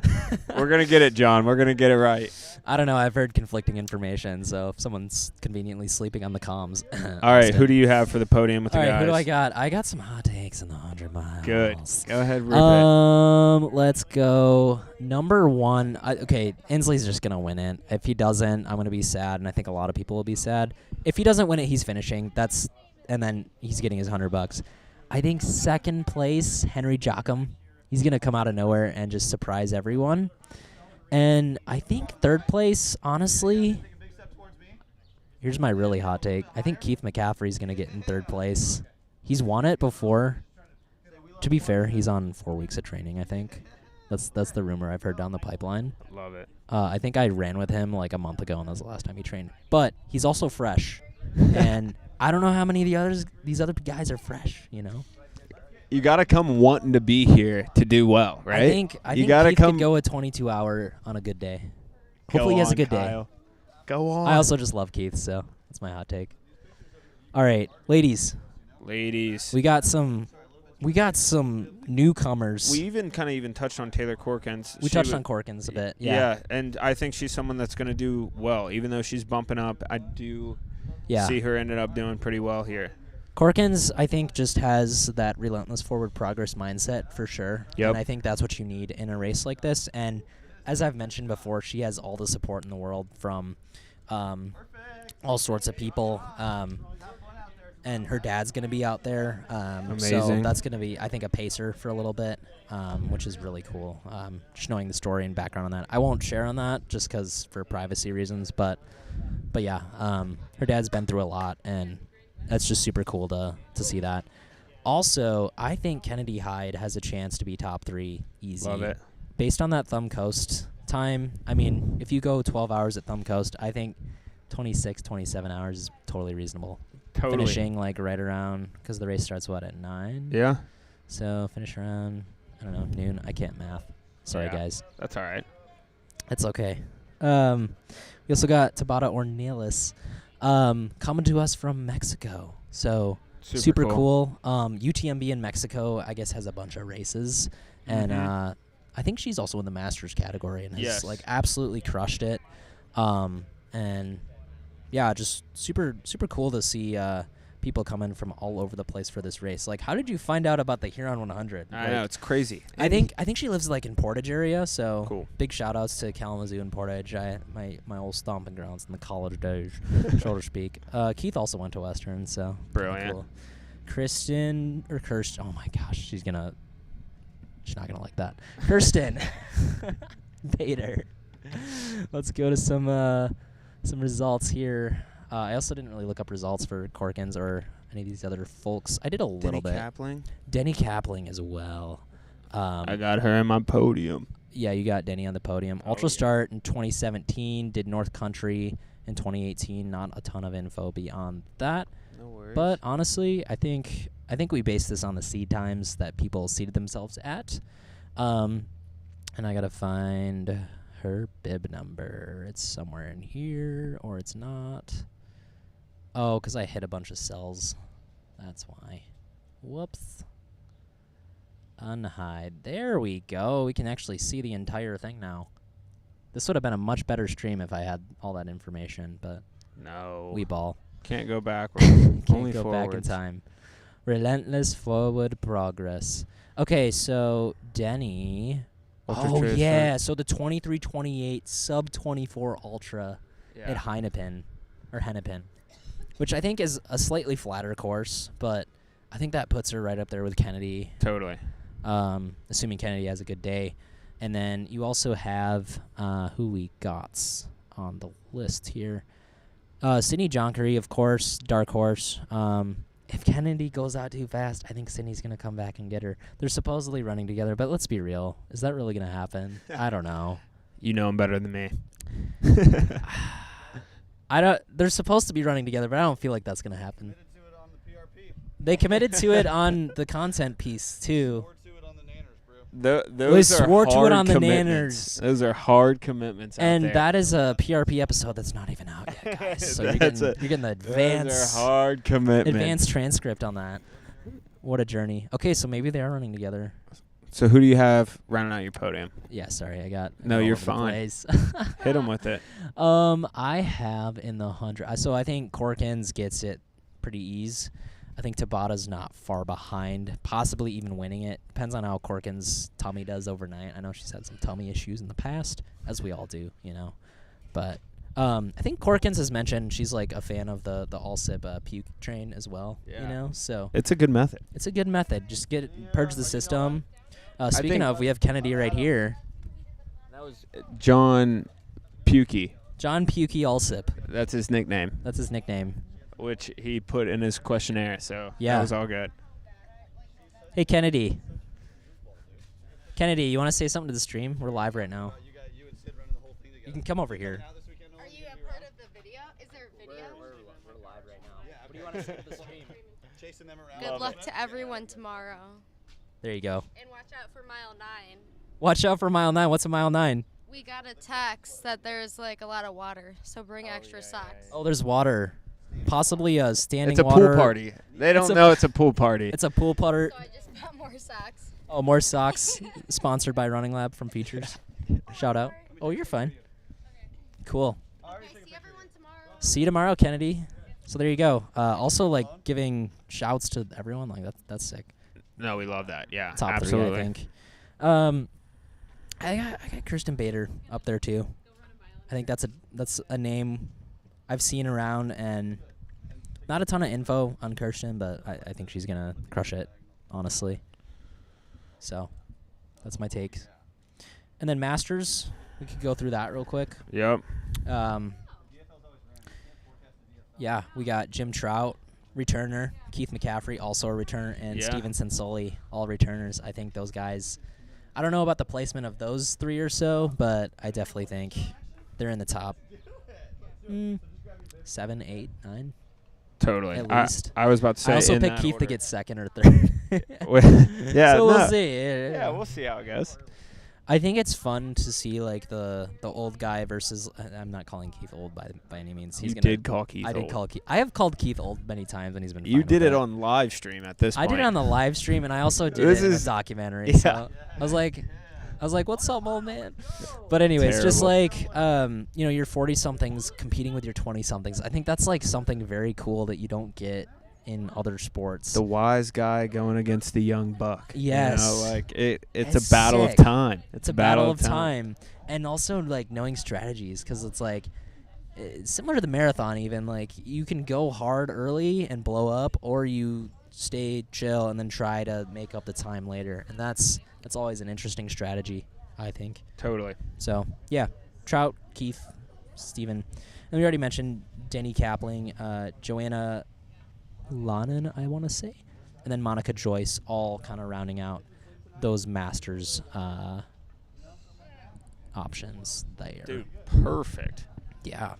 We're going to get it, John. We're going to get it right. I don't know. I've heard conflicting information, so if someone's conveniently sleeping on the comms. All right, who do you have for the podium with the guys? All right, who do I got? I got some hot takes in the 100 miles. Good. Go ahead, rip it. Let's go. Number one. Inslee's just going to win it. If he doesn't, I'm going to be sad, and I think a lot of people will be sad. If he doesn't win it, he's finishing. And then he's getting his $100. I think second place, Henry Jockum. He's going to come out of nowhere and just surprise everyone. And I think third place, honestly, here's my really hot take. I think Keith McCaffrey's going to get in third place. He's won it before. To be fair, he's on 4 weeks of training, I think. That's the rumor I've heard down the pipeline. Love it. I think I ran with him like a month ago, and that was the last time he trained. But he's also fresh. And I don't know how many of these other guys are fresh, you know? You got to come wanting to be here to do well, right? I think Keith could go a 22-hour on a good day. Hopefully he has a good day. Go on. I also just love Keith, so that's my hot take. All right, ladies. We got some newcomers. We even touched on Taylor Corkins. We touched on Corkins a bit. Yeah, and I think she's someone that's going to do well, even though she's bumping up. I do see her ended up doing pretty well here. Corkins, I think, just has that relentless forward progress mindset for sure. Yep. And I think that's what you need in a race like this. And as I've mentioned before, she has all the support in the world from all sorts of people. And her dad's going to be out there. Amazing. So that's going to be, I think, a pacer for a little bit, which is really cool. Just knowing the story and background on that. I won't share on that just because for privacy reasons. But yeah, her dad's been through a lot, and that's just super cool to see that. Also, I think Kennedy Hyde has a chance to be top 3 easy. Love it. Based on that Thumb Coast time, I mean, if you go 12 hours at Thumb Coast, I think 26, 27 hours is totally reasonable. Totally. Finishing like right around, because the race starts, at 9? Yeah. So finish around, I don't know, noon. I can't math. Sorry, guys. That's all right. It's okay. We also got Tabata Ornelas. Coming to us from Mexico. So super cool. UTMB in Mexico, I guess, has a bunch of races. And I think she's also in the Masters category and has absolutely crushed it. And yeah, just super cool to see people coming from all over the place for this race. Like, how did you find out about the Huron 100? I know, it's crazy. I think she lives like in Portage area, so cool. Big shout outs to Kalamazoo and Portage. My old stomping grounds in the college days, so to speak. Keith also went to Western, so brilliant. Cool. Kirsten, oh my gosh, she's not gonna like that. Kirsten Bader. Let's go to some results here. I also didn't really look up results for Corkins or any of these other folks. I did a little bit. Denny Kapling as well. I got her in my podium. Yeah, you got Denny on the podium. Ultra Start in 2017, did North Country in 2018. Not a ton of info beyond that. No worries. But honestly, I think we based this on the seed times that people seeded themselves at. And I gotta find her bib number. It's somewhere in here, or it's not. Oh, because I hit a bunch of cells. That's why. Whoops. Unhide. There we go. We can actually see the entire thing now. This would have been a much better stream if I had all that information, but no. We ball. Can't go backwards. Can't go back in time. Relentless forward progress. Okay, so Denny. Oh, yeah. So the 23:28 sub 24 ultra at Hennepin. which I think is a slightly flatter course, but I think that puts her right up there with Kennedy. Totally. Assuming Kennedy has a good day. And then you also have who we got on the list here. Sydney Jonkery, of course, dark horse. If Kennedy goes out too fast, I think Sydney's going to come back and get her. They're supposedly running together, but let's be real. Is that really going to happen? I don't know. You know him better than me. They're supposed to be running together, but I don't feel like that's going to happen. They committed to it on the content piece, too. Those they are swore to it hard on the commitments. Nanners. Those are hard commitments out And there. that is a PRP episode that's not even out yet, guys. So you're getting the Those are hard commitments. advanced transcript on that. What a journey. Okay, so maybe they are running together. So who do you have rounding out your podium? Yeah, sorry, I got. No, all you're over the fine. place. Hit him with it. I have in the 100. So I think Corkins gets it pretty easy. I think Tabata's not far behind, possibly even winning it. Depends on how Corkins' tummy does overnight. I know she's had some tummy issues in the past, as we all do, you know. But I think Corkins has mentioned she's like a fan of the all-sip puke train as well, you know. So it's a good method. It's a good method. Just purge the system. Speaking of, we have Kennedy right here. That was John Pukey. John Pukey all-sip. That's his nickname. That's his nickname. Which he put in his questionnaire, so yeah. That was all good. Hey, Kennedy. Kennedy, you want to say something to the stream? We're live right now. You can come over here. Are you a part of the video? Is there a video? We're live right now. What do you want to say to the stream? Chasing them around. Good luck to everyone tomorrow. There you go. And watch out for mile 9. Watch out for mile 9. What's a mile 9? We got a text that there's like a lot of water, so bring extra socks. Oh, there's water. Possibly a standing water. It's a water. pool party. They don't know it's a pool party. It's a pool putter. So I just bought more socks. Oh, more socks. Sponsored by Running Lab from Features. Shout out. Oh, you're fine. Okay. Cool. Okay, see everyone tomorrow. See you tomorrow, Kennedy. So there you go. Also, like giving shouts to everyone. Like that's sick. No, we love that. Yeah, top absolutely. 3, I think. I got Kirsten Bader up there too. I think that's a name I've seen around, and not a ton of info on Kirsten, but I think she's gonna crush it, honestly. So that's my take. And then Masters, we could go through that real quick. Yep. Yeah, we got Jim Trout, returner, Keith McCaffrey, also a returner, and Steven Sensoli, all returners. I think those guys, I don't know about the placement of those 3 or so, but I definitely think they're in the top 7, 8, 9. Totally. At least. I was about to say. I also in picked that Keith order. to get second or third. Yeah. So we'll see. Yeah, we'll see how it goes. I think it's fun to see like the old guy versus. I'm not calling Keith old by any means. You did call Keith old. I did call Keith. I have called Keith old many times, and he's been. You fine did with it on live stream at this point. I did it on the live stream, and I also did it in a documentary. Yeah. So I was like, what's up, old man? But anyways, just like, your 40-somethings competing with your 20-somethings. I think that's like something very cool that you don't get in other sports. The wise guy going against the young buck. Yes. You know, like it's That's a battle sick. of time. It's a battle of time. And also like knowing strategies, because it's like similar to the marathon even. Like you can go hard early and blow up, or you stay chill and then try to make up the time later. And that's always an interesting strategy, I think. Totally. So, yeah, Trout, Keith, Steven. And we already mentioned Denny Kapling, Joanna Lannon, I want to say, and then Monica Joyce, all kind of rounding out those Masters options there. Dude, perfect. Yeah.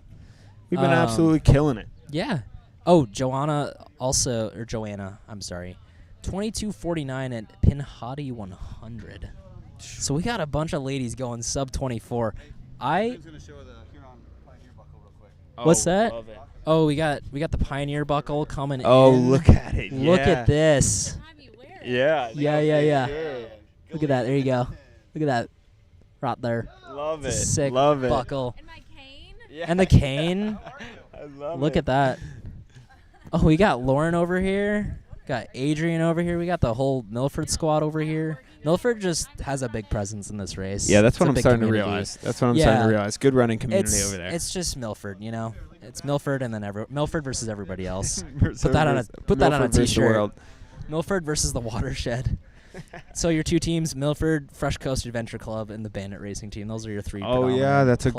We've been absolutely killing it. Yeah. Oh, Joanna, I'm sorry. 22:49 at Pinhoti 100. So we got a bunch of ladies going sub 24. I'm going to show the Huron Pioneer buckle real quick. What's that? Love it. Oh, we got the Pioneer buckle coming in. Oh, look at it. Look at this. Yeah. Yeah. Look at that. There you go. Look at that. Right there. Love it. It's a sick Love it. buckle. And my cane? Yeah. And the cane. I love Look it. at that. Oh, we got Lauren over here. Got Adrian over here. We got the whole Milford squad over here. Milford just has a big presence in this race. Yeah, that's It's what a I'm big starting to community. realize. That's what I'm starting to realize. Good running community over there. It's just Milford, you know. It's Milford and then Milford versus everybody else. Put Put that on a t-shirt. Milford versus the Watershed. So your two teams, Milford Fresh Coast Adventure Club and the Bandit Racing Team. Those are your three. Oh yeah, that's clubs.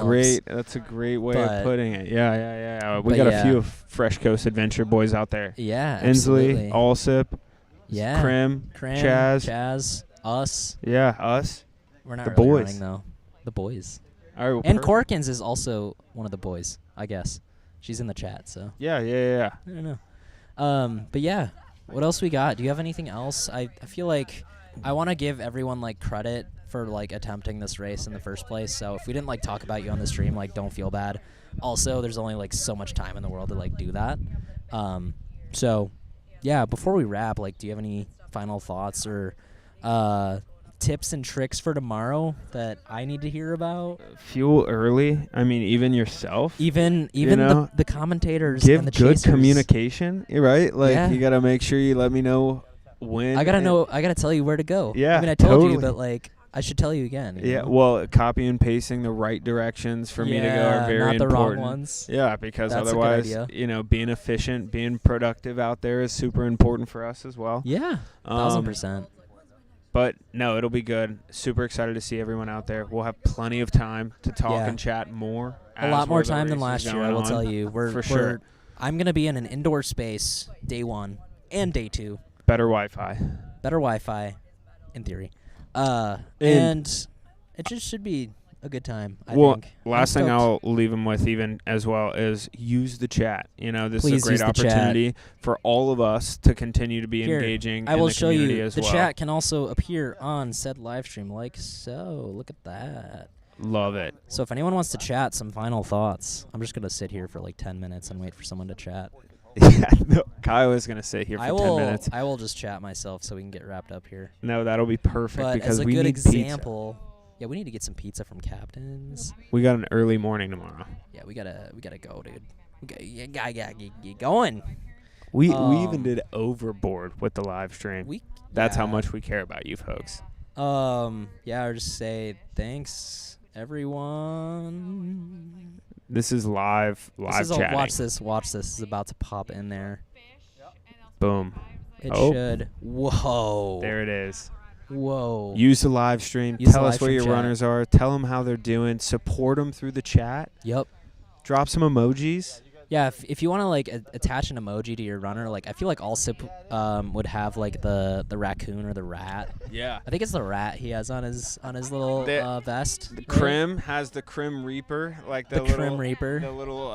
a great way of putting it. Yeah. We But got yeah. a few Fresh Coast Adventure boys out there. Yeah, Inslee, absolutely. Allsip, Yeah. Krim, Chaz, us. Yeah, us. We're not The really boys. running though. The boys. All right, well, And perfect. Corkins is also one of the boys, I guess. She's in the chat, so Yeah. I don't know. But yeah, what else we got? Do you have anything else? I feel like I want to give everyone like credit for like attempting this race in the first place. So if we didn't like talk about you on the stream, like don't feel bad. Also, there's only like so much time in the world to like do that. So yeah, before we wrap, like, do you have any final thoughts or tips and tricks for tomorrow that I need to hear about? Fuel early. I mean, even yourself. Even You know, the commentators give and the good chasers. communication. Right? Like Yeah. you got to make sure you let me know when. I gotta tell you where to go. Yeah, I mean, I told you, totally. but like, I should tell you again. you Yeah, know? well, copy and pasting the right directions for me to go are very not the important. wrong ones. Yeah, because That's a good otherwise, idea. being efficient, being productive out there is super important for us as well. Yeah, 1000%. But no, it'll be good. Super excited to see everyone out there. We'll have plenty of time to talk Yeah. and chat more. A lot more time than last year, I will tell you. For sure. I'm gonna be in an indoor space day 1 and day 2. Better Wi-Fi. Better Wi-Fi, in theory. And it just should be a good time, I think. Last thing I'm I'll leave them with even as well is use the chat. This Please is a use great the chat. opportunity for all of us to continue to be Here, engaging I in will the show community you. as The well. chat can also appear on said live stream like so. Look at that. Love it. So if anyone wants to chat some final thoughts, I'm just going to sit here for like 10 minutes and wait for someone to chat. Yeah, no, Kyle is going to sit here for 10 minutes. I will just chat myself so we can get wrapped up here. No, that'll be perfect But because as a we good need example, yeah, we need to get some pizza from Captain's. pizza. We got an early morning tomorrow. Yeah, we gotta go, dude. You gotta get going. We even did overboard with the live stream. That's how yeah. much we care about you folks. Yeah, I'll just say thanks, everyone. This is live chatting. Watch this. This is about to pop in there. Boom. It Oh. should. Whoa. There it is. Whoa. Use the live stream. Use the Tell live us where stream your chat. runners are. Tell them how they're doing. Support them through the chat. Yep. Drop some emojis. Yeah, if you want to like attach an emoji to your runner, like I feel like Allsip would have like the raccoon or the rat. Yeah. I think it's the rat he has on his little vest. The right? Crim has the Crim Reaper, like The little Crim Reaper. The little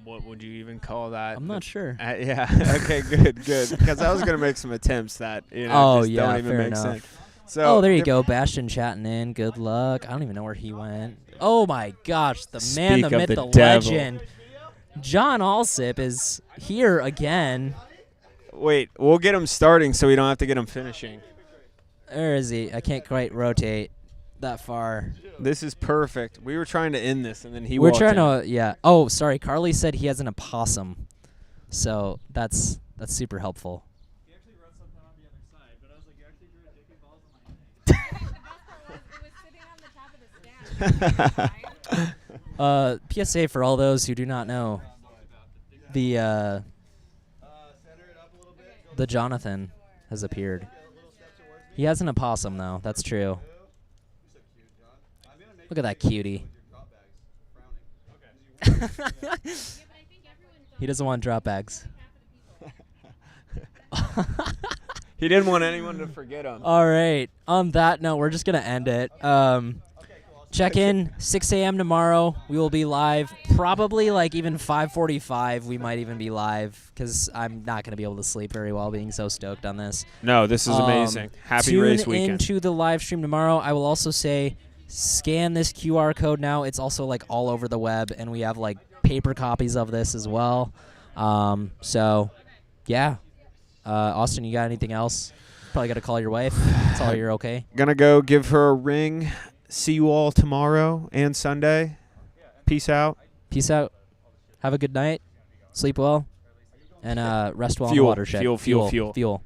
what would you even call that? I'm not sure. Yeah. Okay. Good. Because I was gonna make some attempts that Oh, just yeah, don't even fair make enough. sense. So There you go, Bastion chatting in. Good luck. I don't even know where he went. Oh my gosh, the man, the Speak of myth, the the devil. legend. John Allsip is here again. Wait, we'll get him starting so we don't have to get him finishing. Where is he? I can't quite rotate that far. This is perfect. We were trying to end this, and then he We're walked trying in. to, yeah. Oh, sorry. Carly said he has an opossum. So that's super helpful. He actually wrote something on the other side, but I was like, you actually drew a dick and balls on my head. It was sitting on the top of the stand. PSA for all those who do not know, the Jonathan has appeared. He has an opossum though. That's true. Look at that cutie. He doesn't want drop bags. He didn't want anyone to forget him. All right. On that note, we're just gonna end it. Check in 6 a.m. tomorrow. We will be live. Probably like even 5:45. We might even be live because I'm not gonna be able to sleep very well, being so stoked on this. No, this is amazing. Happy tune race weekend. into the live stream tomorrow. I will also say, scan this QR code now. It's also like all over the web, and we have like paper copies of this as well. So, yeah. Austin, you got anything else? Probably got to call your wife. Tell her you're okay. Gonna go give her a ring. See you all tomorrow and Sunday. Peace out. Peace out. Have a good night. Sleep well. And rest well in the Fuel, watershed. fuel. Fuel.